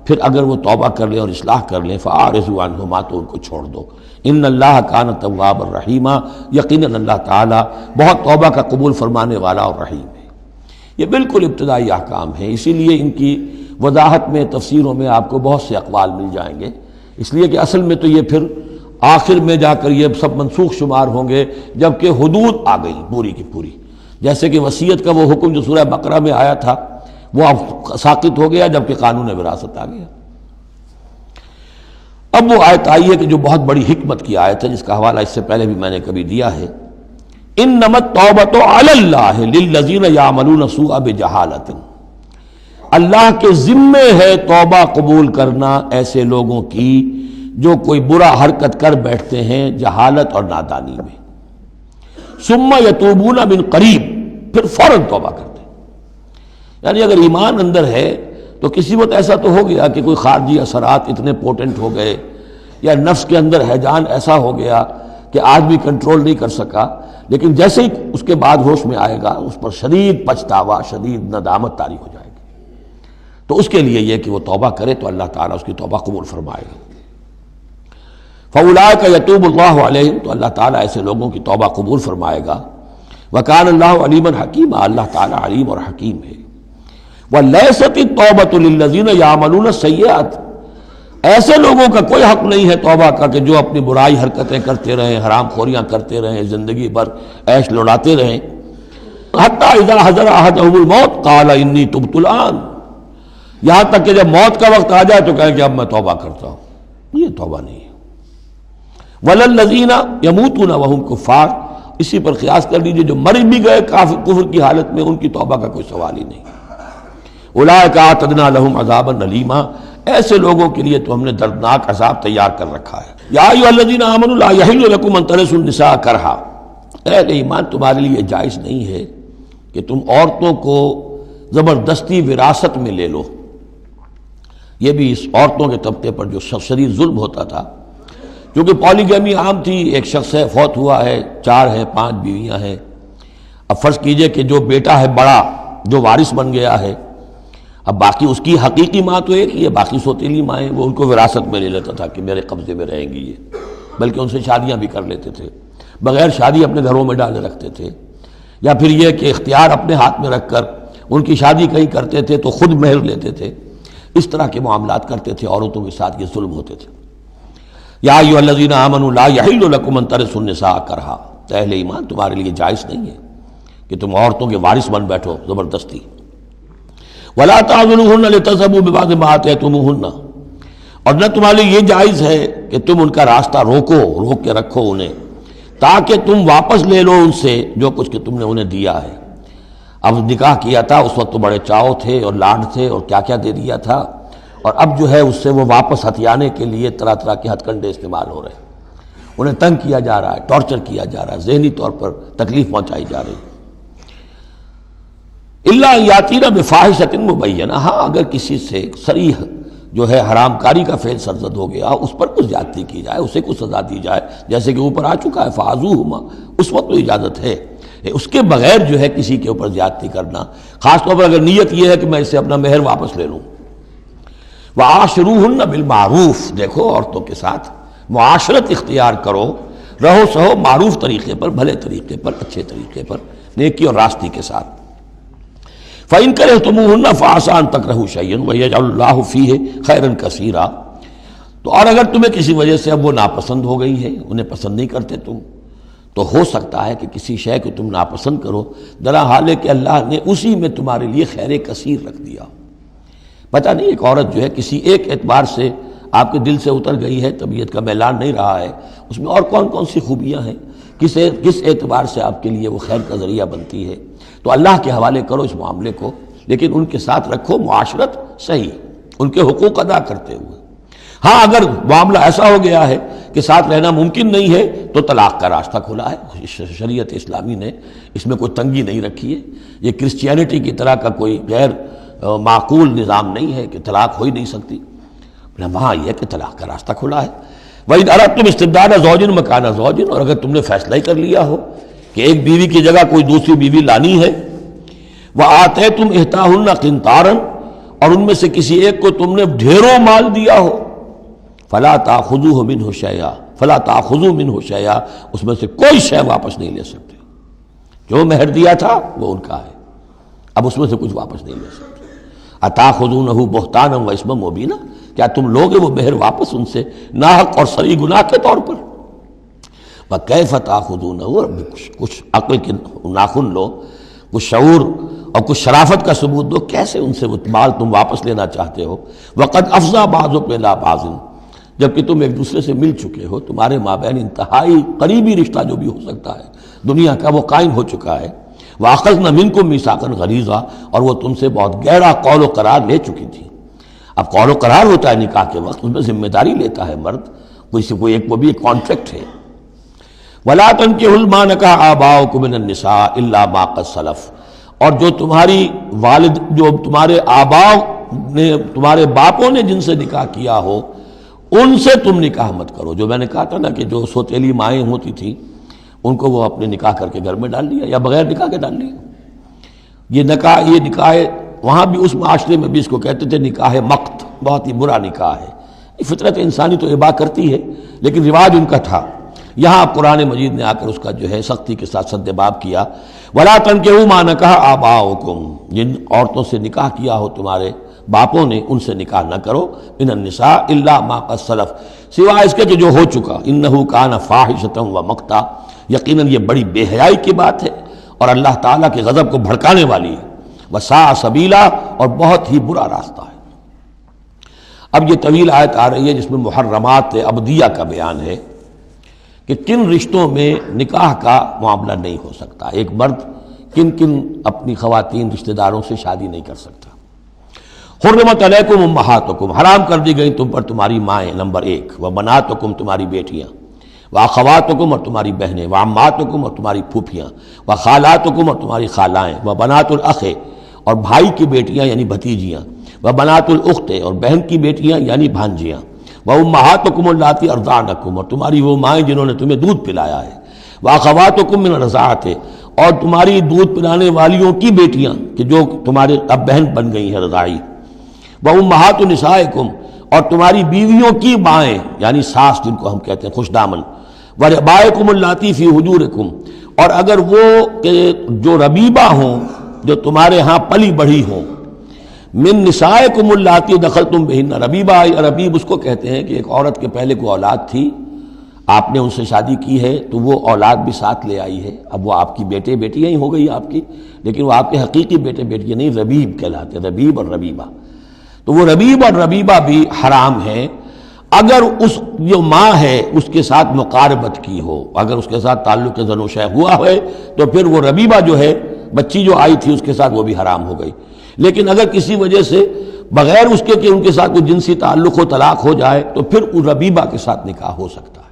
پھر اگر وہ توبہ کر لیں اور اصلاح کر لیں، فاعرضوا عنہما، تو ان کو چھوڑ دو۔ ان اللہ کان توابا رحیما، یقیناً اللہ تعالیٰ بہت توبہ کا قبول فرمانے والا اور رحیم ہے۔ یہ بالکل ابتدائی احکام ہیں، اسی لیے ان کی وضاحت میں، تفسیروں میں آپ کو بہت سے اقوال مل جائیں گے، اس لیے کہ اصل میں تو یہ پھر آخر میں جا کر یہ سب منسوخ شمار ہوں گے جبکہ حدود آ گئی پوری کی پوری، جیسے کہ وصیت کا وہ حکم جو سورہ بقرہ میں آیا تھا وہ اب ساقط ہو گیا جبکہ قانون وراثت آ گیا۔ اب وہ آیت آئی ہے کہ جو بہت بڑی حکمت کی آیت ہے، جس کا حوالہ اس سے پہلے بھی میں نے کبھی دیا ہے، انما التوبۃ علی اللہ للذین یعملون السوء بجہالۃ، اللہ کے ذمے ہے توبہ قبول کرنا ایسے لوگوں کی جو کوئی برا حرکت کر بیٹھتے ہیں جہالت اور نادانی میں، ثم یتوبون من قریب، پھر فوراً توبہ کرتے ہیں۔ یعنی اگر ایمان اندر ہے تو کسی وقت ایسا تو ہو گیا کہ کوئی خارجی اثرات اتنے پوٹنٹ ہو گئے یا نفس کے اندر ہیجان ایسا ہو گیا کہ آدمی کنٹرول نہیں کر سکا، لیکن جیسے ہی اس کے بعد ہوش میں آئے گا اس پر شدید پچھتاوا، شدید ندامت طاری ہو جائے گی۔ تو اس کے لیے یہ کہ وہ توبہ کرے تو اللہ تعالیٰ اس کی توبہ قبول فرمائے گا۔ فَأُولَٰئِكَ يَتُوبُ اللَّهُ عَلَيْهِمْ، تو اللہ تعالیٰ ایسے لوگوں کی توبہ قبول فرمائے گا۔ وَكَانَ اللَّهُ عَلِيمًا حَكِيمًا، اللہ تعالیٰ علیم اور حکیم ہے۔ وَلَيْسَتِ التَّوْبَةُ لِلَّذِينَ يَعْمَلُونَ السَّيِّئَاتِ، ایسے لوگوں کا کوئی حق نہیں ہے توبہ کا کہ جو اپنی برائی حرکتیں کرتے رہیں، حرام خوریاں کرتے رہیں، زندگی بھر عیش لڑاتے رہیں۔ حَتَّىٰ إِذَا حَضَرَ أَحَدَهُمُ الْمَوْتُ قَالَ إِنِّي تُبْتُ الْآنَ، یہاں تک کہ جب موت کا وقت آ جائے تو کہیں کہ اب میں توبہ کرتا ہوں۔ یہ توبہ نہیں ہے۔ وَلَلَّذِينَ يَمُوتُونَ وَهُمْ كُفَّارٌ، اسی پر قیاس کر لیجیے جو مر بھی گئے کفر کی حالت میں، ان کی توبہ کا کوئی سوال ہی نہیں۔ اولئک اعتدنا لهم عذابا الیما، ایسے لوگوں کے لیے تو ہم نے دردناک عذاب تیار کر رکھا ہے۔ یا ایھا الذین آمنوا لا یحل لکم ان ترثوا النساء کرہا، اہل ایمان تمہارے لیے جائز نہیں ہے کہ تم عورتوں کو زبردستی وراثت میں لے لو۔ یہ بھی اس عورتوں کے طبقے پر جو شدید ظلم ہوتا تھا، کیونکہ پالیگیمی عام تھی، ایک شخص ہے فوت ہوا ہے، 4 ہیں 5 بیویاں ہیں، اب فرض کیجئے کہ جو بیٹا ہے بڑا جو وارث بن گیا ہے، اب باقی اس کی حقیقی ماں تو ایک ہی ہے، باقی سوتیلی مائیں وہ ان کو وراثت میں لے لیتا تھا کہ میرے قبضے میں رہیں گی یہ، بلکہ ان سے شادیاں بھی کر لیتے تھے، بغیر شادی اپنے گھروں میں ڈالے رکھتے تھے، یا پھر یہ کہ اختیار اپنے ہاتھ میں رکھ کر ان کی شادی کہیں کرتے تھے تو خود مہر لیتے تھے، اس طرح کے معاملات کرتے تھے، عورتوں کے ساتھ یہ ظلم ہوتے تھے۔ یا ایھا الذین آمنوا لا یحل لکم ان ترثوا النساء کرہا، اہل ایمان تمہارے لیے جائز نہیں ہے کہ تم عورتوں کے وارث بن بیٹھو زبردستی۔ ولا تعضلوهن لتذهبوا ببعض ما آتيتموهن، اور نہ تمہارے لیے یہ جائز ہے کہ تم ان کا راستہ روک کے رکھو انہیں، تاکہ تم واپس لے لو ان سے جو کچھ کہ تم نے انہیں دیا ہے۔ اب نکاح کیا تھا اس وقت تو بڑے چاؤ تھے اور لاڈ تھے اور کیا کیا دے دیا تھا، اور اب جو ہے اس سے وہ واپس ہتھیانے کے لیے طرح طرح کے ہتھ کنڈے استعمال ہو رہے ہیں، انہیں تنگ کیا جا رہا ہے، ٹارچر کیا جا رہا ہے، ذہنی طور پر تکلیف پہنچائی جا رہی ہے۔ الا یاتینا بفاحشۃ مبینہ، ہاں اگر کسی سے صریح جو ہے حرام کاری کا فعل سرزد ہو گیا، اس پر کچھ زیادتی کی جائے، اسے کچھ سزا دی جائے، جیسے کہ اوپر آ چکا ہے فعذوہما، اس وقت تو اجازت ہے۔ اس کے بغیر جو ہے کسی کے اوپر زیادتی کرنا، خاص طور پر اگر نیت یہ ہے کہ میں اس سے اپنا مہر واپس لے لوں۔ وعاشروہن بالمعروف، دیکھو عورتوں کے ساتھ معاشرت اختیار کرو، رہو سہو معروف طریقے پر، بھلے طریقے پر، اچھے طریقے پر، نیکی اور راستی کے ساتھ۔ فَإِن كَرِهْتُمُوهُنَّ فَعَسَىٰ أَن تَكْرَهُوا شَيْئًا وَيَجْعَلُ اللَّهُ فِيهِ خَيْرًا كَثِيرًا، تو اور اگر تمہیں کسی وجہ سے اب وہ ناپسند ہو گئی ہے، انہیں پسند نہیں کرتے تم، تو ہو سکتا ہے کہ کسی شے کو تم ناپسند کرو، درا حال ہے کہ اللہ نے اسی میں تمہارے لیے خیر کثیر رکھ دیا۔ پتہ نہیں ایک عورت جو ہے کسی ایک اعتبار سے آپ کے دل سے اتر گئی ہے، طبیعت کا میلان نہیں رہا ہے، اس میں اور کون کون سی خوبیاں ہیں، کس اعتبار سے آپ کے لیے وہ خیر کا ذریعہ بنتی ہے، تو اللہ کے حوالے کرو اس معاملے کو، لیکن ان کے ساتھ رکھو معاشرت صحیح، ان کے حقوق ادا کرتے ہوئے۔ ہاں اگر معاملہ ایسا ہو گیا ہے کہ ساتھ رہنا ممکن نہیں ہے تو طلاق کا راستہ کھلا ہے، شریعت اسلامی نے اس میں کوئی تنگی نہیں رکھی ہے، یہ کرسچینٹی کی طرح کا کوئی غیر معقول نظام نہیں ہے کہ طلاق ہو ہی نہیں سکتی، وہاں یہ کہ طلاق کا راستہ کھلا ہے۔ وَإِنْ أَرَدْتُمْ اسْتِبْدَالَ زَوْجٍ مَكَانَ زَوْجٍ، اور اگر تم نے فیصلہ ہی کر لیا ہو کہ ایک بیوی کی جگہ کوئی دوسری بیوی لانی ہے، وَآتَيْتُمْ إِحْدَاهُنَّ قِنْطَارًا، اور ان میں سے کسی ایک کو تم نے ڈھیروں مال دیا ہو، فَلَا تَأْخُذُوهُ مِنْهُ شَيْئًا فَلَا تَأْخُذُوا مِنْهُ شَيْئًا، اس میں سے کوئی شے واپس نہیں لے سکتے، جو مہر دیا تھا وہ ان کا ہے، اب اس میں سے کچھ واپس نہیں لے سکتے۔ أَتَأْخُذُونَهُ بُهْتَانًا وَإِثْمًا مُبِينًا، کیا تم لوگے وہ مہر واپس ان سے ناحق اور صریح گناہ کے طور پر؟ وَكَيْفَ تَأْخُذُونَهُ، کچھ عقل کے ناخن لو، کچھ شعور اور کچھ شرافت کا ثبوت دو، کیسے ان سے وہ مال تم واپس لینا چاہتے ہو؟ وَقَدْ أَفْضَىٰ بَعْضُكُمْ إِلَىٰ بَعْضٍ، جبکہ تم ایک دوسرے سے مل چکے ہو، تمہارے مابین انتہائی قریبی رشتہ جو بھی ہو سکتا ہے دنیا کا وہ قائم ہو چکا ہے۔ وَأَخَذْنَ مِنْكُمْ مِيثَاقًا غَلِيظًا، اور وہ تم سے بہت گہرا قول و قرار لے چکی تھی۔ اب قول و قرار ہوتا ہے نکاح کے وقت، اس میں ذمہ داری لیتا ہے مرد، کوئی ایک وہ بھی ایک کانٹریکٹ ہے۔ وَلَا تَنكِحُوا مَا نَكَحَ آبَاؤُكُم مِّنَ النِّسَاءِ إِلَّا مَا قَدْ سَلَفَ، اور جو تمہارے آباء نے تمہارے باپوں نے جن سے نکاح کیا ہو ان سے تم نکاح مت کرو. جو میں نے کہا تھا نا کہ جو سوتیلی مائیں ہوتی تھیں ان کو وہ اپنے نکاح کر کے گھر میں ڈال لیا یا بغیر نکاح کے ڈال لیا. یہ نکاح وہاں بھی اس معاشرے میں بھی اس کو کہتے تھے نکاح مقت، بہت ہی برا نکاح ہے. فطرت انسانی تو اباح کرتی ہے لیکن رواج ان کا تھا. یہاں قرآن مجید نے آ کر اس کا جو ہے سختی کے ساتھ سد باب کیا. وَلَا تَنكِحُوا مَا نَكَحَ آبَاؤُكُمْ، جن عورتوں سے نکاح کیا ہو تمہارے باپوں نے ان سے نکاح نہ کرو. مِنَ النِّسَاءِ إِلَّا مَا قَدْ سَلَفَ، سوائے اس کے کہ جو ہو چکا. إِنَّهُ كَانَ فَاحِشَةً وَمَقْتًا، یقیناً یہ بڑی بے حیائی کی بات ہے اور اللہ تعالیٰ کے غضب کو بھڑکانے والی ہے. وَسَاءَ سَبِيلًا، اور بہت ہی برا راستہ ہے. اب یہ طویل آیت آ رہی ہے جس میں محرمات ابدیہ کا بیان ہے کہ کن رشتوں میں نکاح کا معاملہ نہیں ہو سکتا. ایک مرد کن کن اپنی خواتین رشتہ داروں سے شادی نہیں کر سکتا. حرمت علیکم امہاتکم، حرام کر دی گئی تم پر تمہاری مائیں. نمبر 1. وبناتکم، تمہاری بیٹیاں. واخواتکم، اور تمہاری بہنیں. وعماتکم، اور تمہاری پھوپھیاں. وخالاتکم، اور تمہاری خالائیں. وبنات الاخ، اور بھائی کی بیٹیاں یعنی بھتیجیاں. وبنات الاخت، اور بہن کی بیٹیاں یعنی بھانجیاں. وامہاتکم اللاتی ارضعنکم، اور تمہاری وہ مائیں جنہوں نے تمہیں دودھ پلایا ہے. واخواتکم من الرضاعۃ، اور تمہاری دودھ پلانے والیوں کی بیٹیاں کہ جو تمہارے اب بہن بن گئی ہیں رضاعی. وامہات نسائکم، اور تمہاری بیویوں کی مائیں یعنی ساس جن کو ہم کہتے ہیں خوش دامن. وربائکم اللاتی فی حجورکم، اور اگر وہ کہ جو ربیبہ ہوں جو تمہارے ہاں پلی بڑھی ہوں. من نسائکم اللاتی دخلتم بہن، ربیبہ یا ربیب اس کو کہتے ہیں کہ ایک عورت کے پہلے کوئی اولاد تھی، آپ نے ان سے شادی کی ہے تو وہ اولاد بھی ساتھ لے آئی ہے. اب وہ آپ کی بیٹیاں ہی ہو گئی آپ کی، لیکن وہ آپ کے حقیقی بیٹیاں نہیں، ربیب کہلاتے، ربیب اور ربیبہ. تو وہ ربیب اور ربیبہ بھی حرام ہیں اگر اس جو ماں ہے اس کے ساتھ مقاربت کی ہو. اگر اس کے ساتھ تعلق زن و شہ ہوا ہے تو پھر وہ ربیبہ جو ہے بچی جو آئی تھی اس کے ساتھ وہ بھی حرام ہو گئی. لیکن اگر کسی وجہ سے بغیر اس کے کہ ان کے ساتھ کوئی جنسی تعلق ہو طلاق ہو جائے تو پھر اس ربیبہ کے ساتھ نکاح ہو سکتا ہے.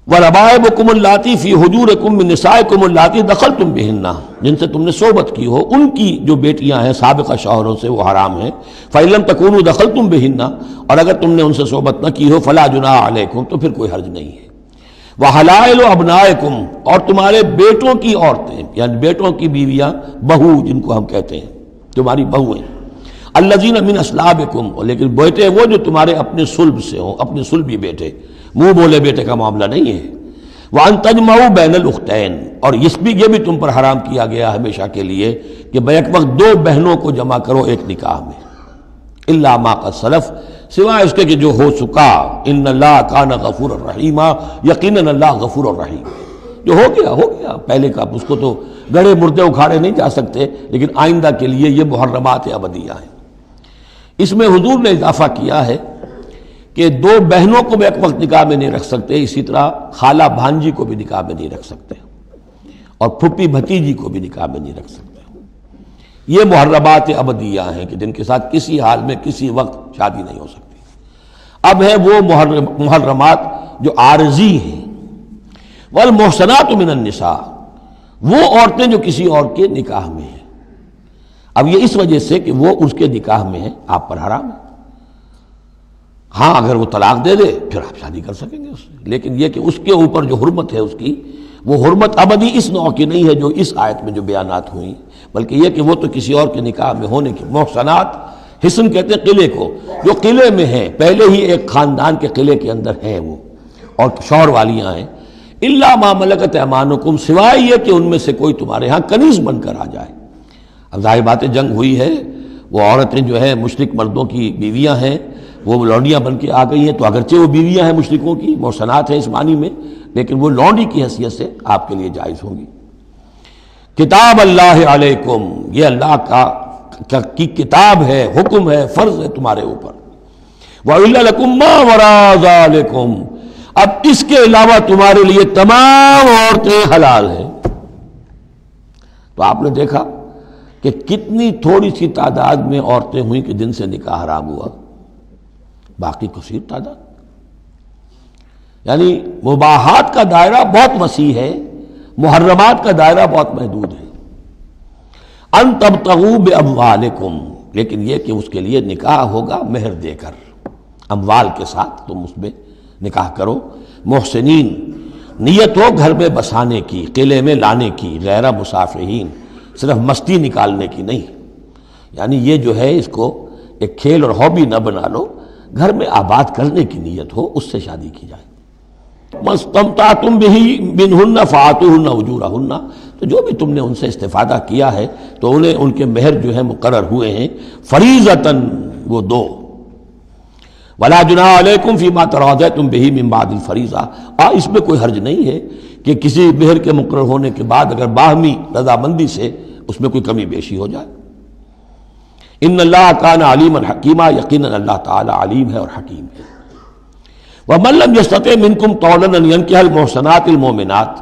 وَرَبَائِبُكُمُ اللَّاتِي فِي حُجُورِكُم مِّن نِّسَائِكُمُ اللَّاتِي دَخَلْتُم بِهِنَّ، جن سے تم نے صحبت کی ہو ان کی جو بیٹیاں ہیں سابقہ شوہروں سے وہ حرام ہیں. فَإِن لَّمْ تَكُونُوا دَخَلْتُم بِهِنَّ، اور اگر تم نے ان سے صحبت نہ کی ہو فَلَا جُنَاحَ عَلَيْكُمْ، تو پھر کوئی حرج نہیں ہے. وَحَلَائِلُ أَبْنَائِكُمْ، اور تمہارے بیٹوں کی عورتیں یعنی بیٹوں کی بیویاں، بہو جن کو ہم کہتے ہیں تمہاری بہویں. الذین من اصلابکم، لیکن بیٹے وہ جو تمہارے اپنے صلب سے ہوں، اپنے صلبی بیٹے، منہ بولے بیٹے کا معاملہ نہیں ہے. وَأَن تَجْمَعُوا بَيْنَ الْأُخْتَيْنِ، اور یہ بھی تم پر حرام کیا گیا ہمیشہ کے لیے کہ بیک وقت دو بہنوں کو جمع کرو ایک نکاح میں. الا ما قد سلف، سوائے اس کے کہ جو ہو چکا. ان اللہ کان غفور الرحیم، یقیناً اللہ غفور الرحیم. جو ہو گیا پہلے کا، اس کو تو گڑے مردے اکھاڑے نہیں جا سکتے، لیکن آئندہ کے لیے یہ محرمات ابدیہ ہیں. اس میں حضور نے اضافہ کیا ہے کہ دو بہنوں کو بھی ایک وقت نکاح میں نہیں رکھ سکتے، اسی طرح خالہ بھانجی کو بھی نکاح میں نہیں رکھ سکتے، اور پھپھی بھتیجی کو بھی نکاح میں نہیں رکھ سکتے. یہ محرمات ابدیہ ہیں کہ جن کے ساتھ کسی حال میں کسی وقت شادی نہیں ہو سکتی. اب ہے وہ محرمات جو عارضی ہیں. والمحصنات من النساء، وہ عورتیں جو کسی اور کے نکاح میں ہیں. اب یہ اس وجہ سے کہ وہ اس کے نکاح میں ہیں آپ پر حرام ہے. ہاں اگر وہ طلاق دے دے پھر آپ شادی کر سکیں گے اس سے، لیکن یہ کہ اس کے اوپر جو حرمت ہے اس کی وہ حرمت ابدی اس نوع کی نہیں ہے جو اس آیت میں جو بیانات ہوئی، بلکہ یہ کہ وہ تو کسی اور کے نکاح میں ہونے کی. محصنات، حصن کہتے ہیں قلعے کو، جو قلعے میں ہیں، پہلے ہی ایک خاندان کے قلعے کے اندر ہیں وہ اور شوہر والیاں ہیں. الا ما ملکت ایمانکم، سوائے یہ کہ ان میں سے کوئی تمہارے ہاں کنیز بن کر آ جائے. اب ظاہر بات ہے جنگ ہوئی ہے، وہ عورتیں جو ہیں مشرک مردوں کی بیویاں ہیں، وہ لونڈیاں بن کے آ گئی ہیں، تو اگرچہ وہ بیویاں ہیں مشرکوں کی، محصنات ہیں اس معنی میں، لیکن وہ لونڈی کی حیثیت سے آپ کے لیے جائز ہوں گی. کتاب اللہ علیکم، یہ اللہ کی کتاب ہے، حکم ہے، فرض ہے تمہارے اوپر. وَأُحِلَّ لَكُم مَّا وَرَاءَ ذَلِكُم، اب اس کے علاوہ تمہارے لیے تمام عورتیں حلال ہیں. تو آپ نے دیکھا کہ کتنی تھوڑی سی تعداد میں عورتیں ہوئیں کہ جن سے نکاح حرام ہوا، باقی کثیر تعداد. یعنی مباحات کا دائرہ بہت وسیع ہے، محرمات کا دائرہ بہت محدود ہے. ان تبتغوا باموالکم، لیکن یہ کہ اس کے لیے نکاح ہوگا مہر دے کر، اموال کے ساتھ تم اس میں نکاح کرو۔ محسنین، نیت ہو گھر میں بسانے کی، قلعے میں لانے کی، غیر مسافرین، صرف مستی نکالنے کی نہیں، یعنی یہ جو ہے اس کو ایک کھیل اور ہابی نہ بنا لو، گھر میں آباد کرنے کی نیت ہو، اس سے شادی کی جائے۔ مَسْتَمْتَعْتُمْ بِهِ مِنْهُنَّ فَآتُوهُنَّ أُجُورَهُنَّ، تو جو بھی تم نے ان سے استفادہ کیا ہے تو انہیں ان کے مہر جو ہے مقرر ہوئے ہیں، فریضۃً، وہ دو۔ وَلَا جُنَاحَ عَلَيْكُمْ فِي مَا تَرَاضَيْتُمْ بِهِ مِنْ بَعْدِ الْفَرِيضَةِ، اور اس میں کوئی حرج نہیں ہے کہ کسی مہر کے مقرر ہونے کے بعد اگر باہمی رضامندی سے اس میں کوئی کمی بیشی ہو جائے۔ ان اللہ کان علیما حکیما، یقیناً اللہ تعالی علیم ہے اور حکیم ہے۔ وَمَن لَّمْ يَسْتَطِعْ مِنكُمْ طَوْلًا أَن يَنكِحَ الْمُحْصَنَاتِ الْمُؤْمِنَاتِ،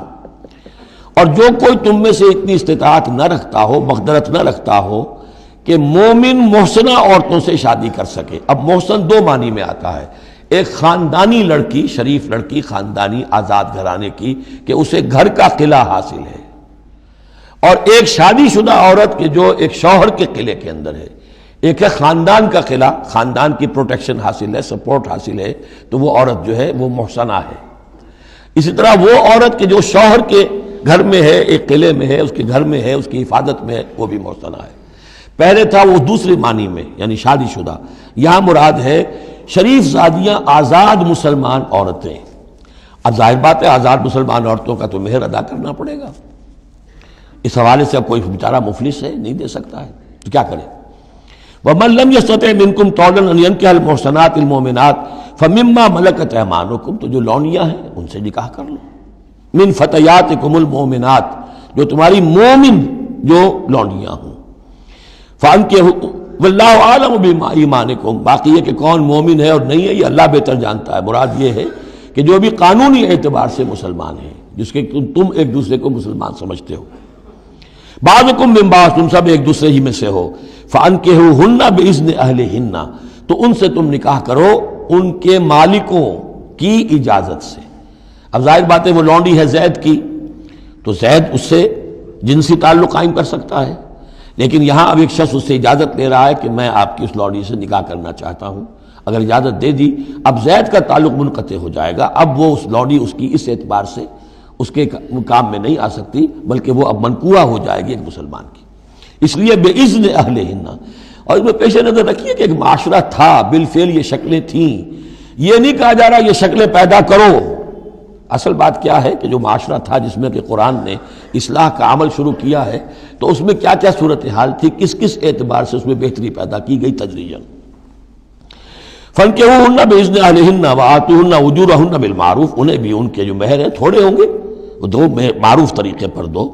اور جو کوئی تم میں سے اتنی استطاعت نہ رکھتا ہو، مقدرت نہ رکھتا ہو کہ مومن محسنہ عورتوں سے شادی کر سکے۔ اب محسن دو معنی میں آتا ہے، ایک خاندانی لڑکی، شریف لڑکی، خاندانی آزاد گھرانے کی کہ اسے گھر کا قلعہ حاصل ہے، اور ایک شادی شدہ عورت کے جو ایک شوہر کے قلعے کے اندر ہے، ایک ہے خاندان کا قلعہ، خاندان کی پروٹیکشن حاصل ہے، سپورٹ حاصل ہے، تو وہ عورت جو ہے وہ محسنہ ہے۔ اسی طرح وہ عورت کے جو شوہر کے گھر میں ہے، ایک قلعے میں ہے، اس کے گھر میں ہے، اس کی حفاظت میں ہے، وہ بھی محسنہ ہے۔ پہلے تھا وہ دوسری معنی میں یعنی شادی شدہ، یہاں مراد ہے شریف زادیاں، آزاد مسلمان عورتیں۔ اب ظاہر بات ہے آزاد مسلمان عورتوں کا تو مہر ادا کرنا پڑے گا، اس حوالے سے اب کوئی بیچارہ مفلس ہے، نہیں دے سکتا ہے تو کیا کرے۔ وَمَن لَّمْ يَسْتَطِعْ مِنكُمْ طَوْلًا أَن يَنكِحَ الْمُحْصَنَاتِ الْمُؤْمِنَاتِ فَمِمَّا مَلَكَتْ أَيْمَانُكُمْ، تو جو لونیاں ہیں ان سے نکاح کر لو، مِن فَتَيَاتِكُمُ الْمُؤْمِنَاتِ، جو تمہاری مومن جو لونیاں ہوں، فَأَنكِحُوا وَاللَّهُ أَعْلَمُ بِإِيمَانِكُمْ، باقی یہ کہ کون مومن ہے اور نہیں ہے یہ اللہ بہتر جانتا ہے۔ مراد یہ ہے کہ جو بھی قانونی اعتبار سے مسلمان ہیں، جس کے تم ایک دوسرے کو مسلمان سمجھتے ہو، بعضکم من بعض، تم سب ایک دوسرے ہی میں سے ہو، فَأَنكِحُوهُنَّ بِإِذْنِ أَهْلِهِنَّ، تو ان سے تم نکاح کرو ان کے مالکوں کی اجازت سے۔ اب ظاہر بات ہے وہ لونڈی ہے زید کی، تو زید اس سے جنسی تعلق قائم کر سکتا ہے، لیکن یہاں اب ایک شخص اس سے اجازت لے رہا ہے کہ میں آپ کی اس لونڈی سے نکاح کرنا چاہتا ہوں۔ اگر اجازت دے دی، اب زید کا تعلق منقطع ہو جائے گا، اب وہ اس لونڈی اس کی اس اعتبار سے اس کے کام میں نہیں آ سکتی، بلکہ وہ اب منقوہ ہو جائے گی ایک مسلمان کی۔ اس لیے بِإِذْنِ أَهْلِهِنَّ، اور اس میں پیش نظر رکھیے کہ ایک معاشرہ تھا، بالفعل یہ شکلیں تھیں، یہ نہیں کہا جا رہا یہ شکلیں پیدا کرو۔ اصل بات کیا ہے کہ جو معاشرہ تھا جس میں کہ قرآن نے اصلاح کا عمل شروع کیا ہے، تو اس میں کیا کیا صورتحال تھی، کس کس اعتبار سے اس میں بہتری پیدا کی گئی تدریجاً۔ فَانكِحُوهُنَّ بِإِذْنِ أَهْلِهِنَّ وَآتُوهُنَّ أُجُورَهُنَّ بِالْمَعْرُوفِ، انہیں بھی ان کے جو مہر ہیں تھوڑے ہوں گے وہ دو، معروف طریقے پر دو۔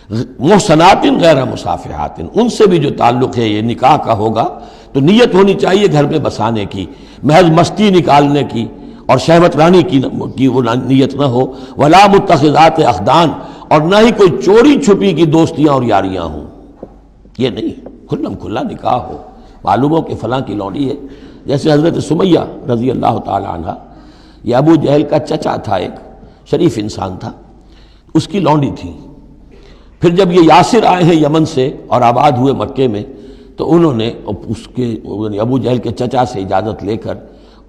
محسنات غیر مسافحات، ان سے بھی جو تعلق ہے یہ نکاح کا ہوگا تو نیت ہونی چاہیے گھر میں بسانے کی، محض مستی نکالنے کی اور شہوت رانی کی وہ نیت نہ ہو۔ ولا متخذات اخدان، اور نہ ہی کوئی چوری چھپی کی دوستیاں اور یاریاں ہوں، یہ نہیں، کھلم کھلا نکاح ہو، معلوم ہو کہ فلاں کی لونڈی ہے۔ جیسے حضرت سمیہ رضی اللہ تعالی عنہ، یہ ابو جہل کا چچا تھا، ایک شریف انسان تھا، اس کی لونڈی تھی۔ پھر جب یہ یاسر آئے ہیں یمن سے اور آباد ہوئے مکے میں، تو انہوں نے اس کے ابو جہل کے چچا سے اجازت لے کر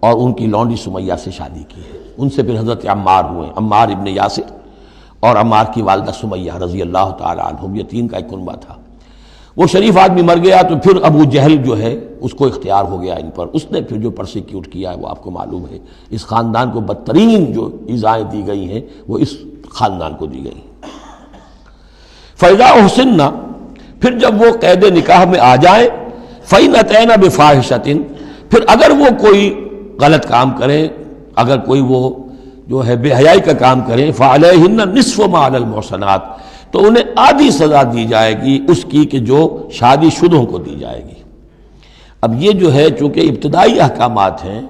اور ان کی لونڈی سمیہ سے شادی کی ہے۔ ان سے پھر حضرت عمار ہوئے، عمار ابن یاسر اور عمار کی والدہ سمیہ رضی اللہ تعالی عنہم، یہ تین کا ایک کنبہ تھا۔ وہ شریف آدمی مر گیا تو پھر ابو جہل جو ہے اس کو اختیار ہو گیا ان پر، اس نے پھر جو پرسیکیوٹ کیا ہے وہ آپ کو معلوم ہے۔ اس خاندان کو بدترین جو ایذائیں دی گئی ہیں وہ اس خاندان کو دی گئی۔ فَإِذَا أُحْصِنَّ، پھر جب وہ قید نکاح میں آ جائیں، فَإِنْ أَتَيْنَ بِفَاحِشَةٍ، پھر اگر وہ کوئی غلط کام کریں، اگر کوئی وہ جو ہے بے حیائی کا کام کریں، فَعَلَيْهِنَّ نِصْفُ مَا عَلَى الْمُحْصَنَاتِ، تو انہیں آدھی سزا دی جائے گی اس کی کہ جو شادی شدوں کو دی جائے گی۔ اب یہ جو ہے چونکہ ابتدائی احکامات ہیں،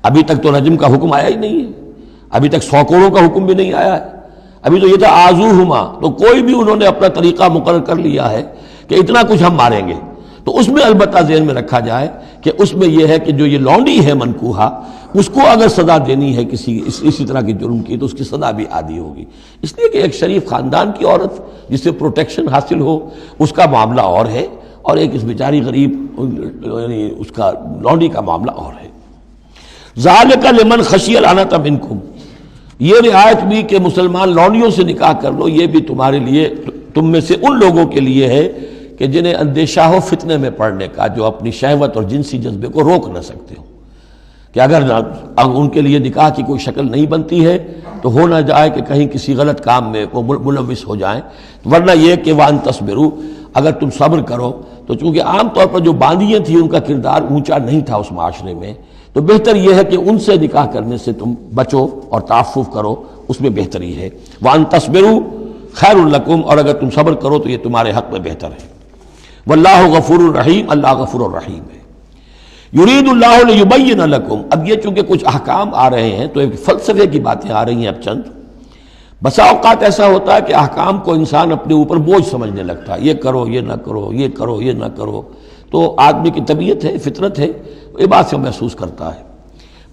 ابھی تک تو رجم کا حکم آیا ہی نہیں ہے، ابھی تک 100 کوڑوں کا حکم بھی نہیں آیا ہے، ابھی تو یہ تھا آزوہما، تو کوئی بھی انہوں نے اپنا طریقہ مقرر کر لیا ہے کہ اتنا کچھ ہم ماریں گے۔ تو اس میں البتہ ذہن میں رکھا جائے کہ اس میں یہ ہے کہ جو یہ لونڈی ہے منکوحہ، اس کو اگر سزا دینی ہے اسی طرح کی جرم کی تو اس کی سزا بھی آدھی ہوگی، اس لیے کہ ایک شریف خاندان کی عورت جس سے پروٹیکشن حاصل ہو اس کا معاملہ اور ہے، اور ایک اس بیچاری غریب یعنی اس کا لونڈی کا معاملہ اور ہے۔ ذالک لمن خشی العنت منکم، یہ رعایت بھی کہ مسلمان لونڈیوں سے نکاح کر لو، یہ بھی تمہارے لیے، تم میں سے ان لوگوں کے لیے ہے کہ جنہیں اندیشہ ہو فتنے میں پڑنے کا، جو اپنی شہوت اور جنسی جذبے کو روک نہ سکتے ہو، کہ اگر ان کے لیے نکاح کی کوئی شکل نہیں بنتی ہے تو ہو نہ جائے کہ کہیں کسی غلط کام میں وہ ملوث ہو جائیں، ورنہ یہ کہ وان تصبروا، اگر تم صبر کرو تو چونکہ عام طور پر جو باندیاں تھیں ان کا کردار اونچا نہیں تھا اس معاشرے میں، تو بہتر یہ ہے کہ ان سے نکاح کرنے سے تم بچو اور تعفف کرو، اس میں بہتری ہے۔ وان تصبروا خیر لکم، اور اگر تم صبر کرو تو یہ تمہارے حق میں بہتر ہے۔ واللہ غفور الرحیم، اللہ غفور الرحیم ہے۔ یرید اللہ لیبین لکم، اب یہ چونکہ کچھ احکام آ رہے ہیں تو ایک فلسفے کی باتیں آ رہی ہیں اب چند۔ بسا اوقات ایسا ہوتا ہے کہ احکام کو انسان اپنے اوپر بوجھ سمجھنے لگتا ہے، یہ کرو یہ نہ کرو، یہ کرو یہ نہ کرو، تو آدمی کی طبیعت ہے، فطرت ہے، یہ بات سے محسوس کرتا ہے۔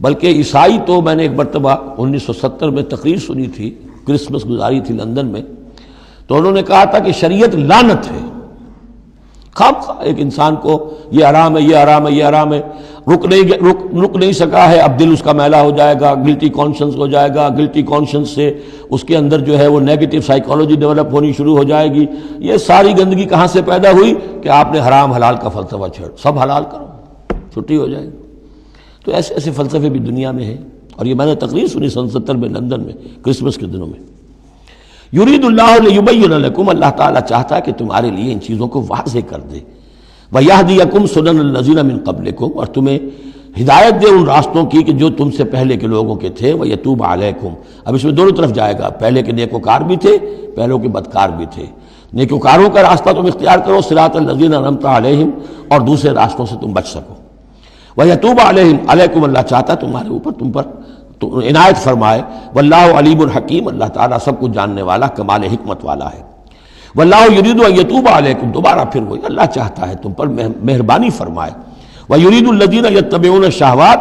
بلکہ عیسائی تو میں نے ایک مرتبہ 1970 میں تقریر سنی تھی، کرسمس گزاری تھی لندن میں، تو انہوں نے کہا تھا کہ شریعت لعنت ہے، خواہ ایک انسان کو یہ حرام ہے یہ حرام ہے یہ حرام ہے، رک نہیں سکا ہے، اب دل اس کا میلا ہو جائے گا، گلٹی کانشنس ہو جائے گا، گلٹی کانشنس سے اس کے اندر جو ہے وہ نیگیٹو سائیکالوجی ڈیولپ ہونی شروع ہو جائے گی۔ یہ ساری گندگی کہاں سے پیدا ہوئی کہ آپ نے حرام حلال کا فلسفہ چھیڑ، سب حلال کرو چھٹی ہو جائے گی۔ تو ایسے ایسے فلسفے بھی دنیا میں ہیں، اور یہ میں نے تقریر سنی 1970 میں لندن میں کرسمس کے دنوں میں۔ یرید اللہ لیبین لکم، اللہ تعالیٰ چاہتا ہے کہ تمہارے لیے ان چیزوں کو واضح کر دے۔ وَیَہْدِیَکُمْ سُنَنَ الَّذِینَ مِن قَبْلِکُم، اور تمہیں ہدایت دے ان راستوں کی کہ جو تم سے پہلے کے لوگوں کے تھے۔ وَیَتُوبَ عَلَیکُم، اب اس میں دونوں طرف جائے گا، پہلے کے نیکوکار بھی تھے، پہلوں کے بدکار بھی تھے۔ نیکوکاروں کا راستہ تم اختیار کرو، صراط الذین انعمت علیہم، اور دوسرے راستوں سے تم بچ سکو۔ وَیَتُوبَ عَلَیہم، علیکم، اللہ چاہتا ہے تمہارے اوپر، تم پر عنایت فرمائے۔ واللہ علیم الحکیم، اللہ تعالیٰ سب کچھ جاننے والا، کمال حکمت والا ہے۔ واللہ یرید ان یتوب علیکم، دوبارہ پھر وہی، اللہ چاہتا ہے تم پر مہربانی فرمائے۔ ویرید الذین یتبعون الشہوات،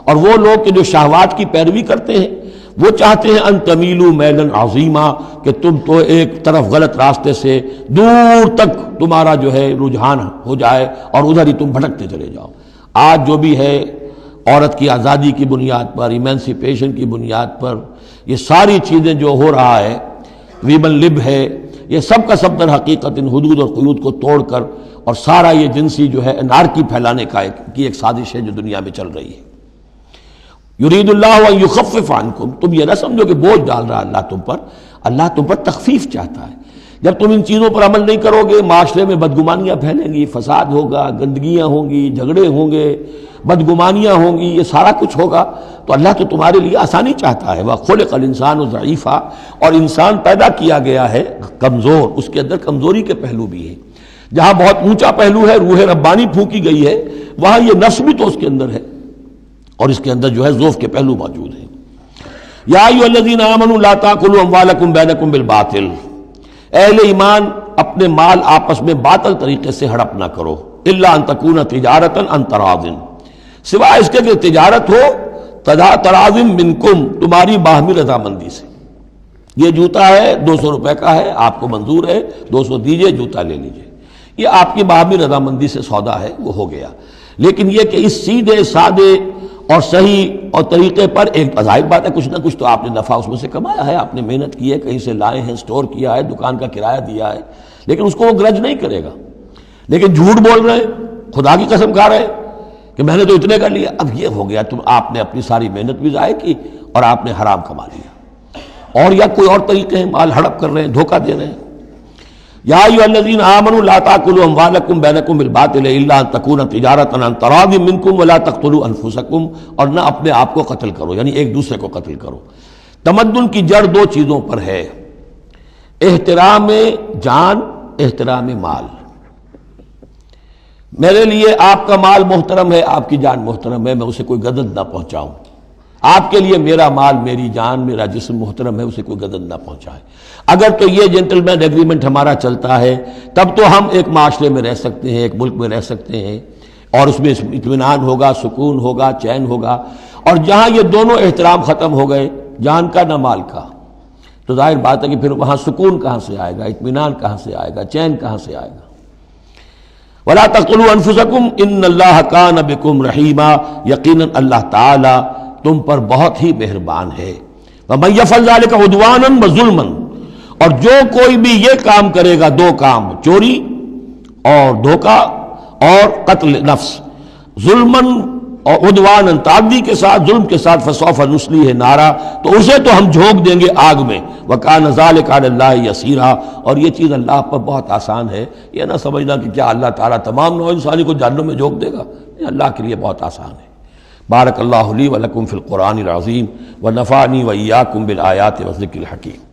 اور وہ لوگ کہ جو شہوات کی پیروی کرتے ہیں، وہ چاہتے ہیں ان تمیلوا میلا عظیما، کہ تم تو ایک طرف غلط راستے سے دور تک تمہارا جو ہے رجحان ہو جائے اور ادھر ہی تم بھٹکتے چلے جاؤ۔ آج جو بھی ہے عورت کی آزادی کی بنیاد پر، ایمینسیپیشن کی بنیاد پر، یہ ساری چیزیں جو ہو رہا ہے، ویمن لب ہے، یہ سب کا سب در حقیقت ان حدود اور قیود کو توڑ کر، اور سارا یہ جنسی جو ہے انارکی پھیلانے کی ایک سازش ہے جو دنیا میں چل رہی ہے۔ یرید اللہ ان یخفف عنکم، تم یہ نہ سمجھو کہ بوجھ ڈال رہا اللہ تم پر، اللہ تم پر تخفیف چاہتا ہے۔ جب تم ان چیزوں پر عمل نہیں کرو گے، معاشرے میں بدگمانیاں پھیلیں گی، فساد ہوگا، گندگیاں ہوں گی، جھگڑے ہوں گے، بدگمانیاں ہوں گی، یہ سارا کچھ ہوگا، تو اللہ تو تمہارے لیے آسانی چاہتا ہے۔ وَخُلِقَ الْإِنسَانُ ضَعِيفًا، اور انسان پیدا کیا گیا ہے کمزور، اس کے اندر کمزوری کے پہلو بھی ہیں۔ جہاں بہت اونچا پہلو ہے، روح ربانی پھونکی گئی ہے، وہاں یہ نفس بھی تو اس کے اندر ہے، اور اس کے اندر جو ہے ضعف کے پہلو موجود ہیں۔ یا ایھا الذین آمنوا لا تاکلوا اموالکم بینکم بالباطل، اہل ایمان اپنے مال آپس میں باطل طریقے سے ہڑپ نہ کرو، الا ان تکون تجارتا عن تراض، سوائے اس کے کہ تجارت ہو تراض منکم، تمہاری باہمی رضامندی سے۔ یہ جوتا ہے 200 روپے کا ہے، آپ کو منظور ہے 200 دیجئے، جوتا لے لیجئے، یہ آپ کی باہمی رضامندی سے سودا ہے، وہ ہو گیا۔ لیکن یہ کہ اس سیدھے سادے اور صحیح اور طریقے پر، ایک ظاہر بات ہے کچھ نہ کچھ تو آپ نے نفع اس میں سے کمایا ہے، آپ نے محنت کی ہے، کہیں سے لائے ہیں، سٹور کیا ہے، دکان کا کرایہ دیا ہے، لیکن اس کو وہ گرج نہیں کرے گا۔ لیکن جھوٹ بول رہے ہیں، خدا کی قسم کھا رہے ہیں کہ میں نے تو اتنے کا لیا، اب یہ ہو گیا، آپ نے اپنی ساری محنت بھی ضائع کی اور آپ نے حرام کما لیا۔ اور یا کوئی اور طریقے ہیں، مال ہڑپ کر رہے ہیں، دھوکہ دے رہے ہیں۔ یا ایھا الذین آمنوا لا تاکلوا اموالکم بینکم بالباطل الا ان تکون تجارتا عن تراض منکم ولا تقتلوا انفسکم، اور نہ اپنے آپ کو قتل کرو، یعنی ایک دوسرے کو قتل کرو۔ تمدن کی جڑ دو چیزوں پر ہے، احترام جان، احترام مال۔ میرے لیے آپ کا مال محترم ہے، آپ کی جان محترم ہے، میں اسے کوئی گدن نہ پہنچاؤں۔ آپ کے لیے میرا مال، میری جان، میرا جسم محترم ہے، اسے کوئی گدن نہ پہنچائے۔ اگر تو یہ جنٹل مین ایگریمنٹ ہمارا چلتا ہے، تب تو ہم ایک معاشرے میں رہ سکتے ہیں، ایک ملک میں رہ سکتے ہیں، اور اس میں اطمینان ہوگا، سکون ہوگا، چین ہوگا۔ اور جہاں یہ دونوں احترام ختم ہو گئے، جان کا نہ مال کا، تو ظاہر بات ہے کہ پھر وہاں سکون کہاں سے آئے گا، اطمینان کہاں سے آئے گا، چین کہاں سے آئے گا۔ ولا تقتلوا انفسکم ان اللہ کان بکم رحیما، یقیناً اللہ تعالی تم پر بہت ہی مہربان ہے. ومن یفعل ذلک عدوانا وظلما، اور جو کوئی بھی یہ کام کرے گا، دو کام، چوری اور دھوکہ اور قتل نفس، ظلماً اور عدواناً تعدی کے ساتھ، ظلم کے ساتھ، فسوف نصلیہ نارا، تو اسے تو ہم جھونک دیں گے آگ میں. وکان ذلک علی اللہ یسیرا، اور یہ چیز اللہ پر بہت آسان ہے. یہ نہ سمجھنا کہ کیا اللہ تعالیٰ تمام نوع انسانی کو جہنم میں جھونک دے گا، یہ اللہ کے لیے بہت آسان ہے. بارک اللہ لی ولکم فی القرآن العظیم ونفعنی وإیاکم بالآیات والذکر الحکیم.